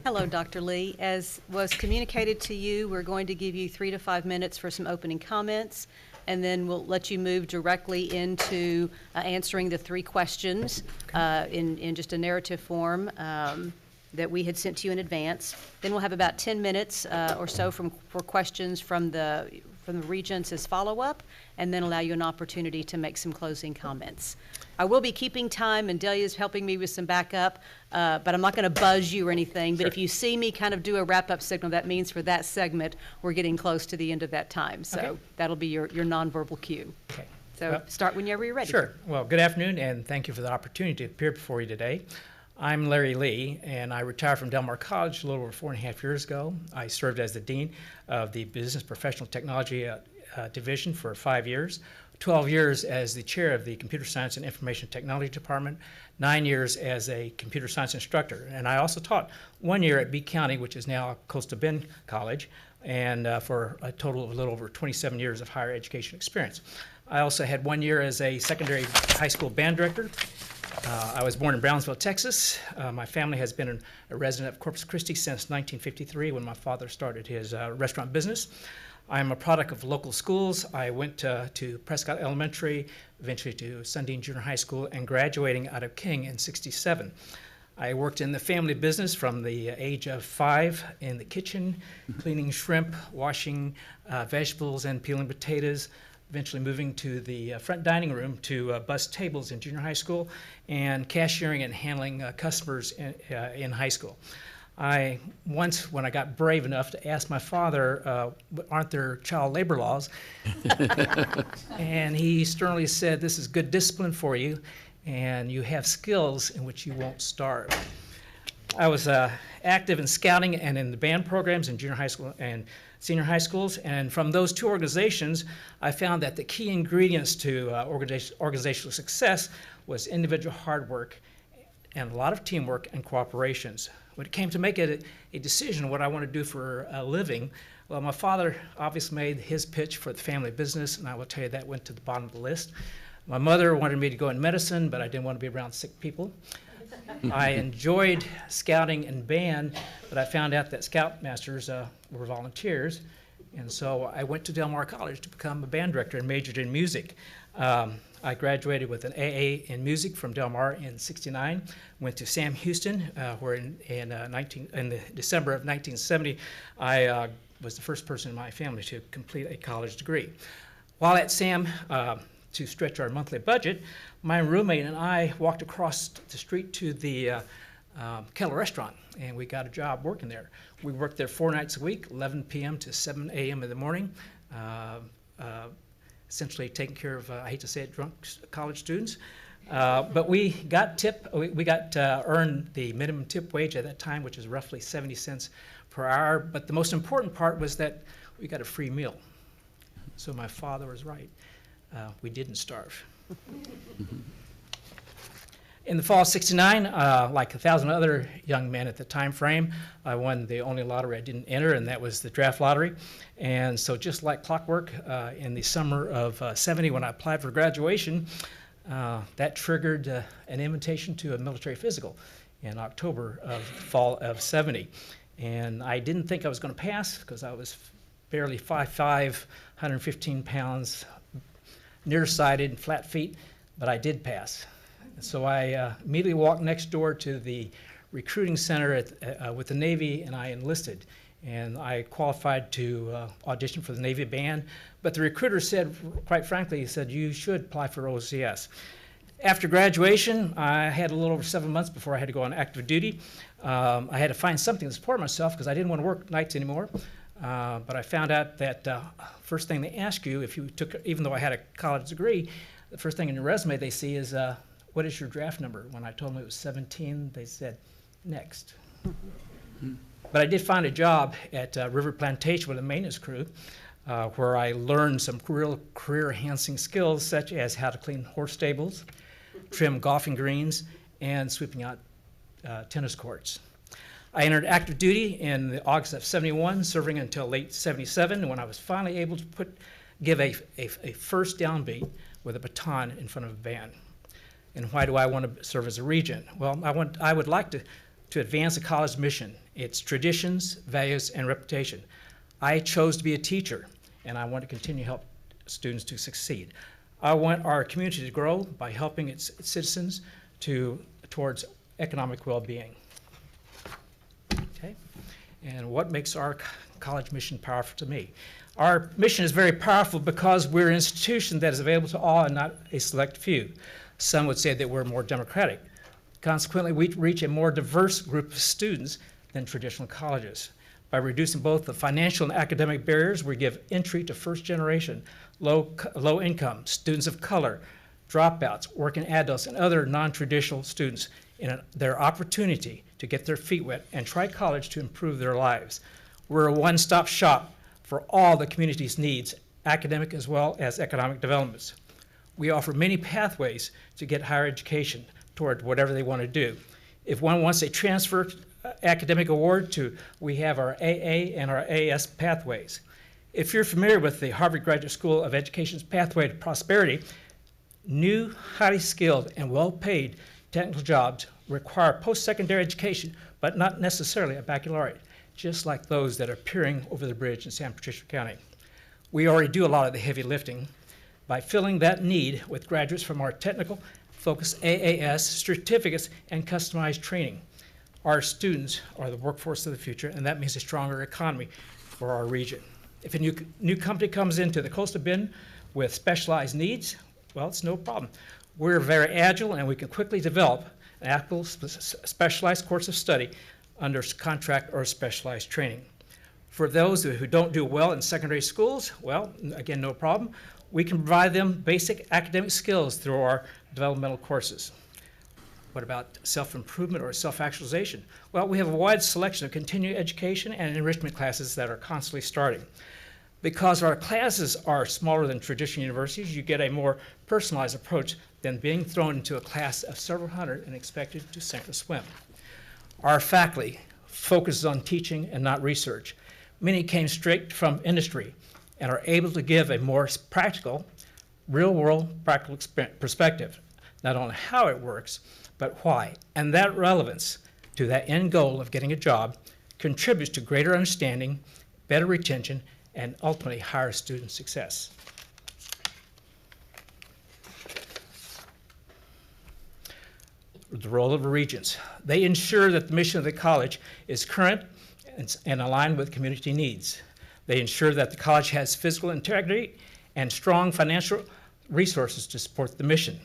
Hello, Dr. Lee. As was communicated to you, we're going to give you 3 to 5 minutes for some opening comments, and then we'll let you move directly into answering the 3 questions in just a narrative form that we had sent to you in advance. Then we'll have about 10 minutes or so for questions from the Regents as follow-up, and then allow you an opportunity to make some closing comments. I will be keeping time, and Delia's helping me with some backup, but I'm not going to buzz you or anything. But if you see me kind of do a wrap-up signal, that means for that segment, we're getting close to the end of that time. So that'll be your nonverbal cue. Okay. So Well, start whenever you're ready. Sure. Well, good afternoon, and thank you for the opportunity to appear before you today. I'm Larry Lee, and I retired from Del Mar College a little over 4.5 years ago. I served as the Dean of the Business Professional Technology Division for 5 years. 12 years as the chair of the Computer Science and Information Technology Department, 9 years as a computer science instructor. And I also taught 1 year at B County, which is now Coastal Bend College, and for a total of a little over 27 years of higher education experience. I also had 1 year as a secondary high school band director. I was born in Brownsville, Texas. My family has been a resident of Corpus Christi since 1953 when my father started his restaurant business. I'm a product of local schools. I went to Prescott Elementary, eventually to Sundin Junior High School, and graduating out of King in '67. I worked in the family business from the age of 5 in the kitchen, cleaning shrimp, washing vegetables, and peeling potatoes, eventually moving to the front dining room to bus tables in junior high school, and cashiering and handling customers in high school. I once, when I got brave enough to ask my father, aren't there child labor laws? And he sternly said, this is good discipline for you, and you have skills in which you won't starve. I was active in scouting and in the band programs in junior high school and senior high schools, and from those two organizations, I found that the key ingredients to organizational success was individual hard work and a lot of teamwork and cooperations. When it came to make a decision what I want to do for a living, well, my father obviously made his pitch for the family business, and I will tell you that went to the bottom of the list. My mother wanted me to go in medicine, but I didn't want to be around sick people. I enjoyed scouting and band, but I found out that scoutmasters were volunteers, and so I went to Del Mar College to become a band director and majored in music. I graduated with an AA in music from Del Mar in '69, went to Sam Houston, where in the December of 1970, I was the first person in my family to complete a college degree. While at Sam, to stretch our monthly budget, my roommate and I walked across the street to the Keller Restaurant, and we got a job working there. We worked there 4 nights a week, 11 p.m. to 7 a.m. in the morning, essentially taking care of, I hate to say it, drunk college students. But we got earned the minimum tip wage at that time, which is roughly 70 cents per hour. But the most important part was that we got a free meal. So my father was right. We didn't starve. In the fall of '69, like 1,000 other young men at the time frame, I won the only lottery I didn't enter, and that was the draft lottery. And so just like clockwork, in the summer of '70, when I applied for graduation, that triggered an invitation to a military physical in October of fall of '70. And I didn't think I was going to pass because I was barely 5'5", 115 pounds, nearsighted, flat feet, but I did pass. So I immediately walked next door to the recruiting center with the Navy, and I enlisted. And I qualified to audition for the Navy band, but the recruiter said, quite frankly, he said, you should apply for OCS. After graduation, I had a little over 7 months before I had to go on active duty. I had to find something to support myself because I didn't want to work nights anymore. But I found out that first thing they ask you, if you took, even though I had a college degree, the first thing in your resume they see is, what is your draft number? When I told them it was 17, they said, next. But I did find a job at River Plantation with a maintenance crew, where I learned some real career-enhancing skills, such as how to clean horse stables, trim golfing greens, and sweeping out tennis courts. I entered active duty in August of '71, serving until late '77, when I was finally able to give a first downbeat with a baton in front of a band. And why do I want to serve as a regent? Well, I would like to advance the college mission, its traditions, values, and reputation. I chose to be a teacher, and I want to continue to help students to succeed. I want our community to grow by helping its citizens towards economic well-being. Okay? And what makes our college mission powerful to me? Our mission is very powerful because we're an institution that is available to all and not a select few. Some would say that we're more democratic. Consequently, we reach a more diverse group of students than traditional colleges. By reducing both the financial and academic barriers, we give entry to first-generation, low-income, students of color, dropouts, working adults, and other non-traditional students in their opportunity to get their feet wet and try college to improve their lives. We're a one-stop shop for all the community's needs, academic as well as economic developments. We offer many pathways to get higher education toward whatever they want to do. If one wants a transfer academic award we have our AA and our AS pathways. If you're familiar with the Harvard Graduate School of Education's Pathway to Prosperity, new, highly skilled, and well-paid technical jobs require post-secondary education, but not necessarily a baccalaureate, just like those that are peering over the bridge in San Patricio County. We already do a lot of the heavy lifting by filling that need with graduates from our technical focused AAS certificates and customized training. Our students are the workforce of the future, and that means a stronger economy for our region. If a new company comes into the Coastal Bend with specialized needs, well, it's no problem. We're very agile, and we can quickly develop an applicable specialized course of study under contract or specialized training. For those who don't do well in secondary schools, well, again, no problem. We can provide them basic academic skills through our developmental courses. What about self-improvement or self-actualization? Well, we have a wide selection of continuing education and enrichment classes that are constantly starting. Because our classes are smaller than traditional universities, you get a more personalized approach than being thrown into a class of several hundred and expected to sink or swim. Our faculty focuses on teaching and not research. Many came straight from industry and are able to give a more practical, real-world practical perspective, not on how it works, but why. And that relevance to that end goal of getting a job contributes to greater understanding, better retention, and ultimately higher student success. The role of the Regents. They ensure that the mission of the college is current and aligned with community needs. They ensure that the college has physical integrity and strong financial resources to support the mission.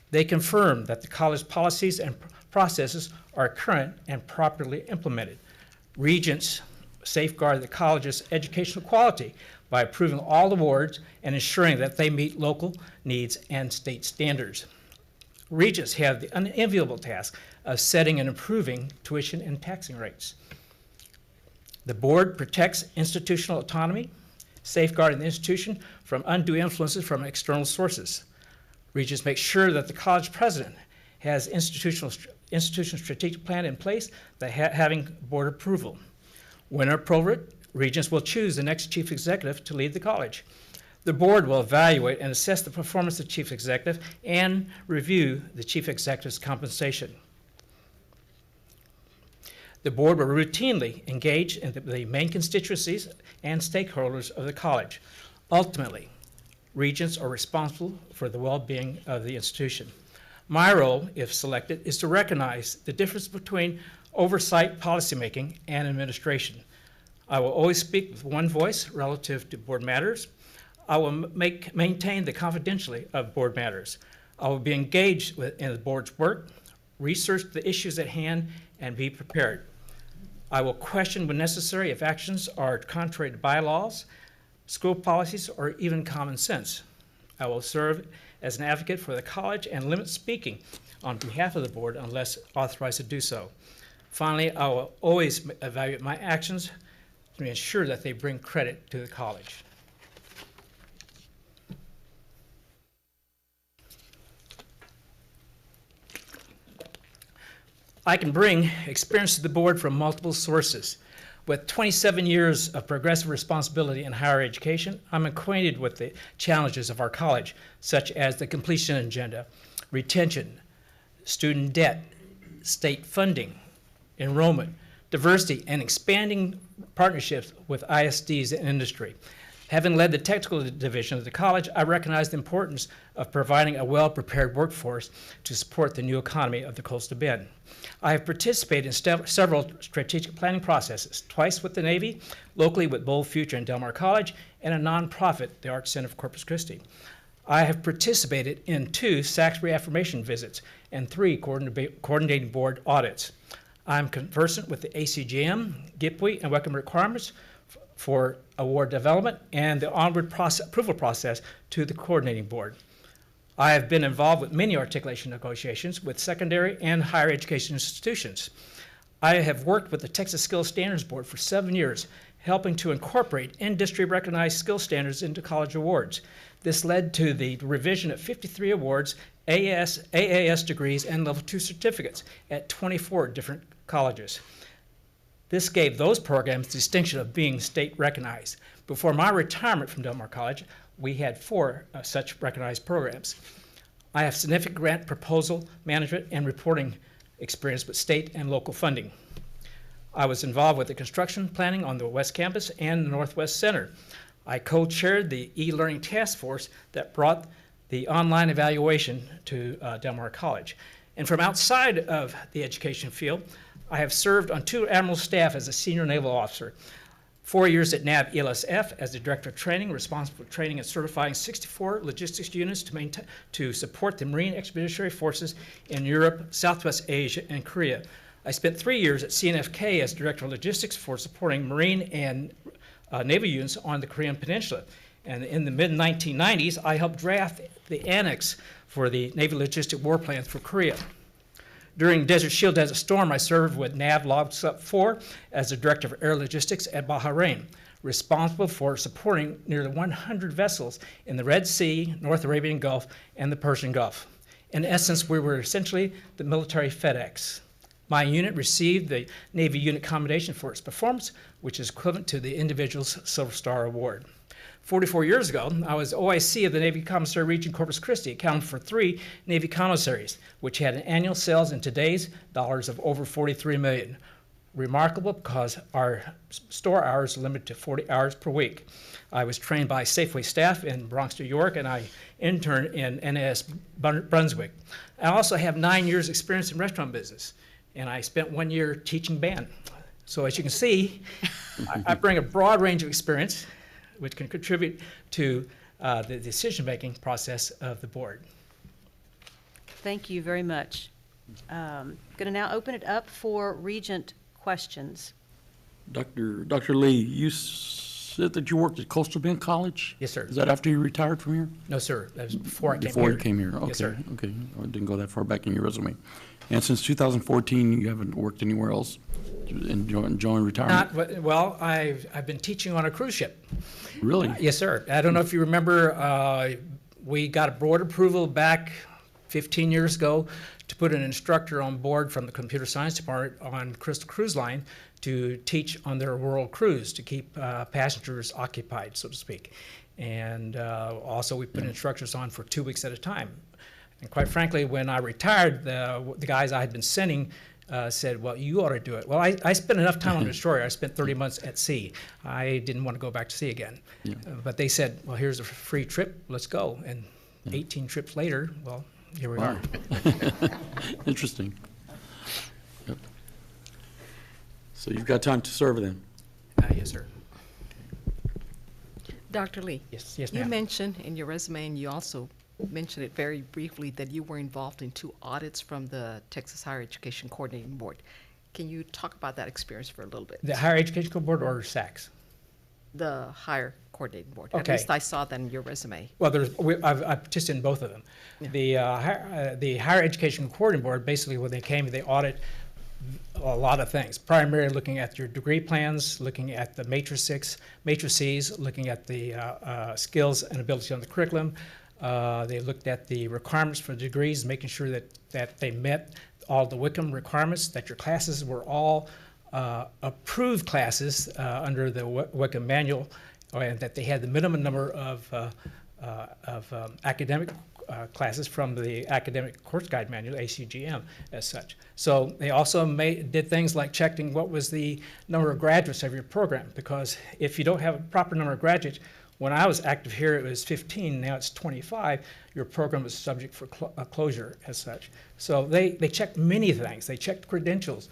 They confirm that the college policies and processes are current and properly implemented. Regents safeguard the college's educational quality by approving all awards and ensuring that they meet local needs and state standards. Regents have the unenviable task of setting and improving tuition and taxing rates. The board protects institutional autonomy, safeguarding the institution from undue influences from external sources. Regents make sure that the college president has institutional strategic plan in place by having board approval. When appropriate, Regents will choose the next chief executive to lead the college. The board will evaluate and assess the performance of the chief executive and review the chief executive's compensation. The board will routinely engage in the main constituencies and stakeholders of the college. Ultimately, Regents are responsible for the well-being of the institution. My role, if selected, is to recognize the difference between oversight policymaking and administration. I will always speak with one voice relative to board matters. I will maintain the confidentiality of board matters. I will be engaged in the board's work, research the issues at hand, and be prepared. I will question when necessary if actions are contrary to bylaws, school policies, or even common sense. I will serve as an advocate for the college and limit speaking on behalf of the board unless authorized to do so. Finally, I will always evaluate my actions to ensure that they bring credit to the college. I can bring experience to the board from multiple sources. With 27 years of progressive responsibility in higher education, I'm acquainted with the challenges of our college, such as the completion agenda, retention, student debt, state funding, enrollment, diversity, and expanding partnerships with ISDs and industry. Having led the technical division of the college, I recognize the importance of providing a well-prepared workforce to support the new economy of the Coastal Bend. I have participated in several strategic planning processes, twice with the Navy, locally with Bold Future and Del Mar College, and a nonprofit, the Arts Center of Corpus Christi. I have participated in 2 SACS reaffirmation visits and 3 coordinating board audits. I'm conversant with the ACGM, GIPWE, and WECM requirements for award development and the onward approval process to the coordinating board. I have been involved with many articulation negotiations with secondary and higher education institutions. I have worked with the Texas Skills Standards Board for 7 years, helping to incorporate industry-recognized skill standards into college awards. This led to the revision of 53 awards, AAS degrees, and level 2 certificates at 24 different colleges. This gave those programs the distinction of being state recognized. Before my retirement from Del Mar College, we had 4 such recognized programs. I have significant grant proposal management and reporting experience with state and local funding. I was involved with the construction planning on the West Campus and the Northwest Center. I co-chaired the e-learning task force that brought the online evaluation to Del Mar College. And from outside of the education field, I have served on 2 admiral staff as a senior naval officer, 4 years at NAV ELSF as the director of training, responsible for training and certifying 64 logistics units to support the Marine Expeditionary Forces in Europe, Southwest Asia, and Korea. I spent 3 years at CNFK as director of logistics for supporting Marine and Naval units on the Korean Peninsula. And in the mid-1990s, I helped draft the annex for the Navy Logistic War Plans for Korea. During Desert Shield, Desert Storm, I served with NAV LOGSUP 4 as the Director of Air Logistics at Bahrain, responsible for supporting nearly 100 vessels in the Red Sea, North Arabian Gulf, and the Persian Gulf. In essence, we were essentially the military FedEx. My unit received the Navy Unit Commendation for its performance, which is equivalent to the individual's Silver Star Award. 44 years ago, I was OIC of the Navy Commissary Region Corpus Christi, accounting for 3 Navy commissaries, which had an annual sales in today's dollars of over $43 million. Remarkable because our store hours are limited to 40 hours per week. I was trained by Safeway staff in Bronx, New York, and I interned in NAS Brunswick. I also have 9 years experience in restaurant business, and I spent 1 year teaching band. So as you can see, I bring a broad range of experience which can contribute to the decision-making process of the board. Thank you very much. Going to now open it up for Regent questions. Dr. Lee, you said that you worked at Coastal Bend College? Yes, sir. Is that after you retired from here? No, sir. That was before I came here. Before you came here, okay. Yes, sir. Okay, I didn't go that far back in your resume. And since 2014, you haven't worked anywhere else, enjoying retirement? Well, I've been teaching on a cruise ship. Really? Yes, sir. I don't know if you remember, we got a board approval back 15 years ago to put an instructor on board from the computer science department on Crystal Cruise Line to teach on their world cruise to keep passengers occupied, so to speak. And also we put instructors on for 2 weeks at a time. And quite frankly, when I retired, the guys I had been sending said, well, you ought to do it. Well, I spent enough time on the destroyer. I spent 30 months at sea. I didn't want to go back to sea again. Yeah. But they said, well, here's a free trip. Let's go. And 18 trips later, well, here we are. Interesting. Yep. So you've got time to serve then? Yes, sir. Dr. Lee. Yes, ma'am. You mentioned in your resume, and you also mentioned it very briefly, that you were involved in 2 audits from the Texas Higher Education Coordinating Board. Can you talk about that experience for a little bit? The Higher Education Board or SACS? The Higher Coordinating Board. Okay. At least I saw that in your resume. Well, I've participated in both of them. Yeah. The Higher Education Coordinating Board, basically when they came, they audit a lot of things, primarily looking at your degree plans, looking at the matrices, looking at the skills and abilities on the curriculum. They looked at the requirements for degrees, making sure that they met all the Wickham requirements, that your classes were all approved classes under the Wickham manual, and that they had the minimum number of academic classes from the Academic Course Guide Manual, ACGM, as such. So they also did things like checking what was the number of graduates of your program, because if you don't have a proper number of graduates, when I was active here, it was 15, now it's 25, your program was subject for closure as such. So they checked many things. They checked credentials.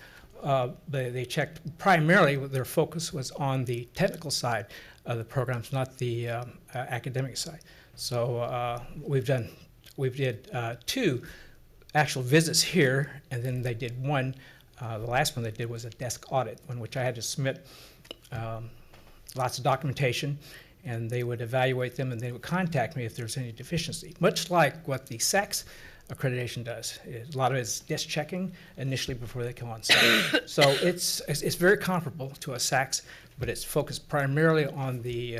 They checked primarily, their focus was on the technical side of the programs, not the academic side. So we did 2 actual visits here, and then they did one. The last one they did was a desk audit, in which I had to submit lots of documentation, and they would evaluate them, and they would contact me if there's any deficiency, much like what the SACS accreditation does. A lot of it is desk checking initially before they come on site. So it's very comparable to a SACS but it's focused primarily on the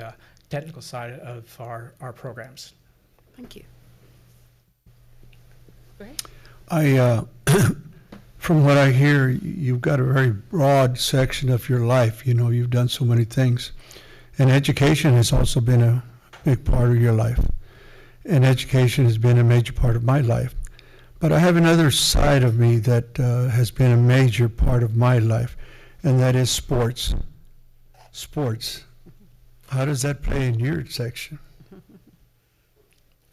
technical side of our programs. Thank you. Go ahead. From what I hear, you've got a very broad section of your life. You know, you've done so many things. And education has also been a big part of your life. And education has been a major part of my life. But I have another side of me that has been a major part of my life, and that is sports. Sports. How does that play in your section?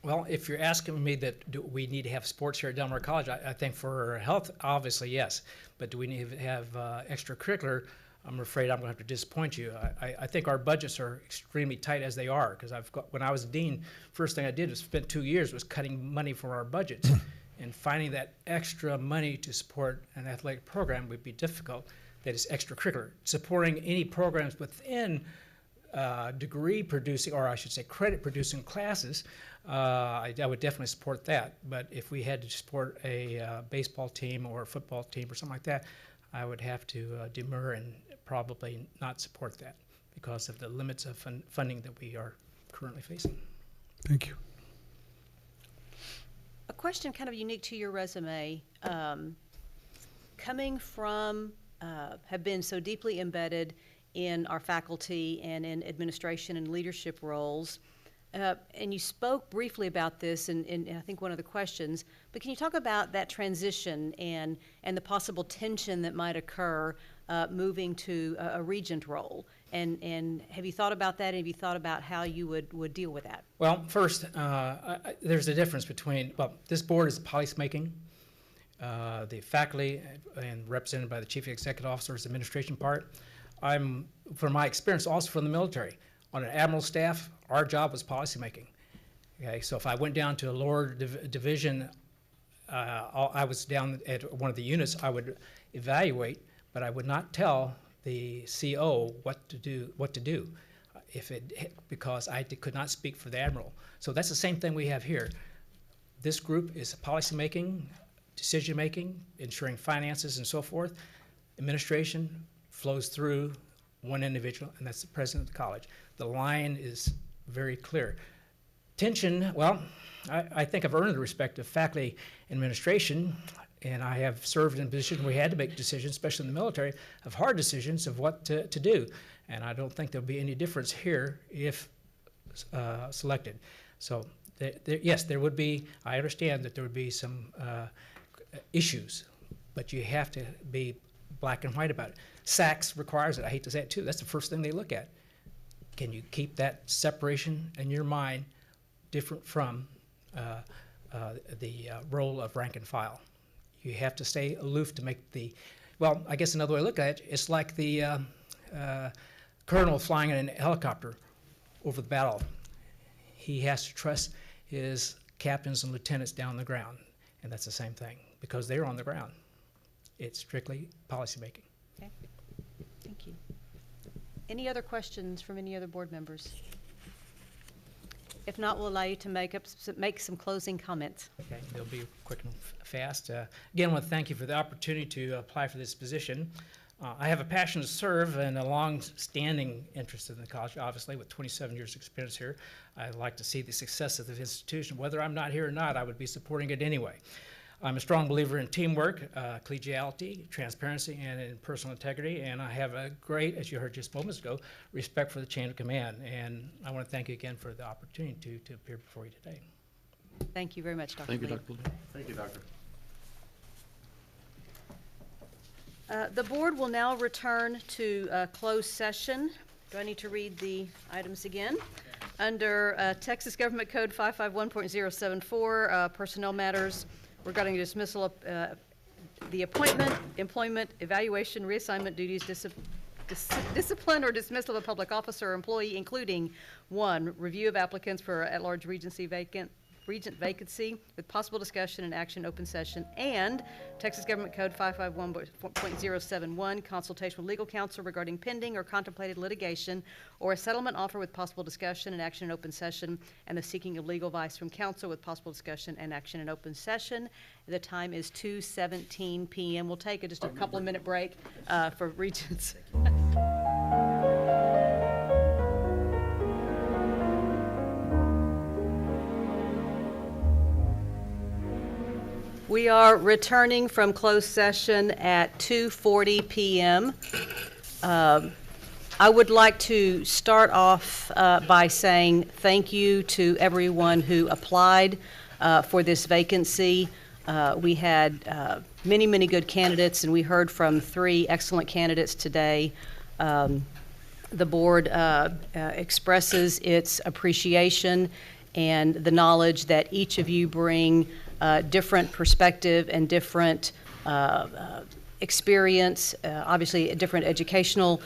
Well, if you're asking me that do we need to have sports here at Del Mar College, I think for health, obviously, yes. But do we need to have extracurricular? I'm afraid I'm going to have to disappoint you. I think our budgets are extremely tight as they are, because when I was dean, first thing I did was spent 2 years was cutting money for our budgets. And finding that extra money to support an athletic program would be difficult. That is extracurricular. Supporting any programs within degree producing, or I should say credit producing classes, I would definitely support that. But if we had to support a baseball team or a football team or something like that, I would have to demur and probably not support that because of the limits of funding that we are currently facing. Thank you. A question kind of unique to your resume, coming from, have been so deeply embedded in our faculty and in administration and leadership roles, and you spoke briefly about this in I think one of the questions, but can you talk about that transition and the possible tension that might occur moving to a regent role? And have you thought about that, and have you thought about how you would deal with that? Well, first, there's a difference between, well, this board is policymaking. The faculty and represented by the chief executive officer is the administration part. I'm, from my experience, also from the military. On an admiral staff, our job was policymaking. Okay, so if I went down to a lower division, I was down at one of the units, I would evaluate, but I would not tell the CO what to do, because I could not speak for the admiral. So that's the same thing we have here. This group is policymaking, decision-making, ensuring finances and so forth. Administration flows through one individual, and that's the president of the college. The line is very clear. Tension, well, I think I've earned the respect of faculty and administration, and I have served in a position where we had to make decisions, especially in the military, of hard decisions of what to do. And I don't think there'll be any difference here if selected. So yes, there would be, I understand that there would be some issues, but you have to be black and white about it. SACS requires it. I hate to say it too. That's the first thing they look at. Can you keep that separation in your mind different from the role of rank and file? You have to stay aloof to make the, well, I guess another way to look at it, it's like the colonel flying in a helicopter over the battle. He has to trust his captains and lieutenants down on the ground, and that's the same thing, because they're on the ground. It's strictly policymaking. Okay, thank you. Any other questions from any other board members? If not, we'll allow you to make some closing comments. Okay, they'll be quick and fast. Again, I want to thank you for the opportunity to apply for this position. I have a passion to serve and a long-standing interest in the college, obviously, with 27 years experience here. I'd like to see the success of the institution. Whether I'm not here or not, I would be supporting it anyway. I'm a strong believer in teamwork, collegiality, transparency, and in personal integrity, and I have a great, as you heard just moments ago, respect for the chain of command. And I want to thank you again for the opportunity to appear before you today. Thank you very much, Dr. Thank you, Lee. Dr. Lee. Thank you, Doctor. The board will now return to closed session. Do I need to read the items again? Under Texas Government Code 551.074, personnel matters regarding dismissal of the appointment, employment, evaluation, reassignment duties, discipline or dismissal of a public officer or employee, including 1, review of applicants for at-large regent vacancy with possible discussion and action open session, and Texas Government Code 551.071, consultation with legal counsel regarding pending or contemplated litigation or a settlement offer with possible discussion and action in open session, and the seeking of legal advice from counsel with possible discussion and action in open session. The time is 2:17 p.m. We'll take just a couple of minute break for Regents. We are returning from closed session at 2:40 p.m. I would like to start off by saying thank you to everyone who applied for this vacancy. We had many, many good candidates, and we heard from 3 excellent candidates today. The board expresses its appreciation and the knowledge that each of you bring different perspective and different experience, obviously a different educational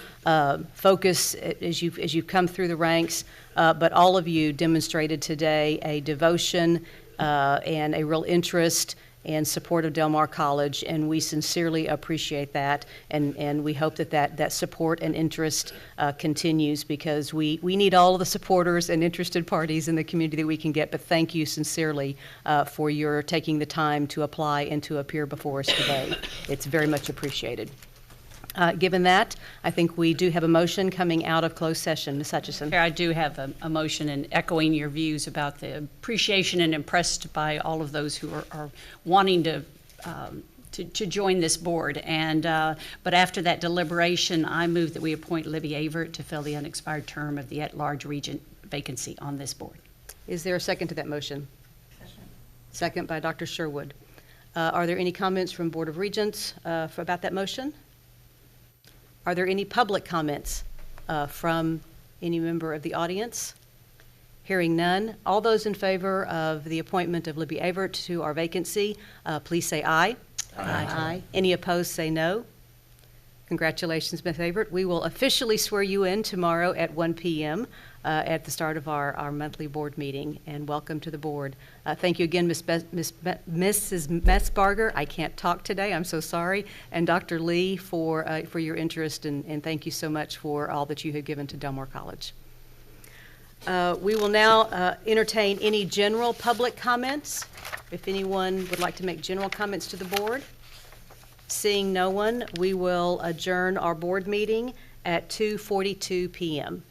focus as you've come through the ranks, but all of you demonstrated today a devotion and a real interest and support of Del Mar College, and we sincerely appreciate that, and we hope that support and interest continues, because we need all of the supporters and interested parties in the community that we can get, but thank you sincerely for your taking the time to apply and to appear before us today. It's very much appreciated. Given that, I think we do have a motion coming out of closed session. Ms. Hutchison. I do have a motion, and echoing your views about the appreciation and impressed by all of those who are wanting to join this board. But after that deliberation, I move that we appoint Libby Avert to fill the unexpired term of the at-large regent vacancy on this board. Is there a second to that motion? Second by Dr. Sherwood. Are there any comments from Board of Regents about that motion? Are there any public comments from any member of the audience? Hearing none, all those in favor of the appointment of Libby Avert to our vacancy, please say aye. Aye. Any opposed, say no. Congratulations, Ms. Avert. We will officially swear you in tomorrow at 1 p.m. At the start of our monthly board meeting, and welcome to the board. Thank you again, Mrs. Messbarger. I can't talk today, I'm so sorry. And Dr. Lee for your interest, and thank you so much for all that you have given to Del Mar College. We will now entertain any general public comments. If anyone would like to make general comments to the board. Seeing no one, we will adjourn our board meeting at 2:42 p.m.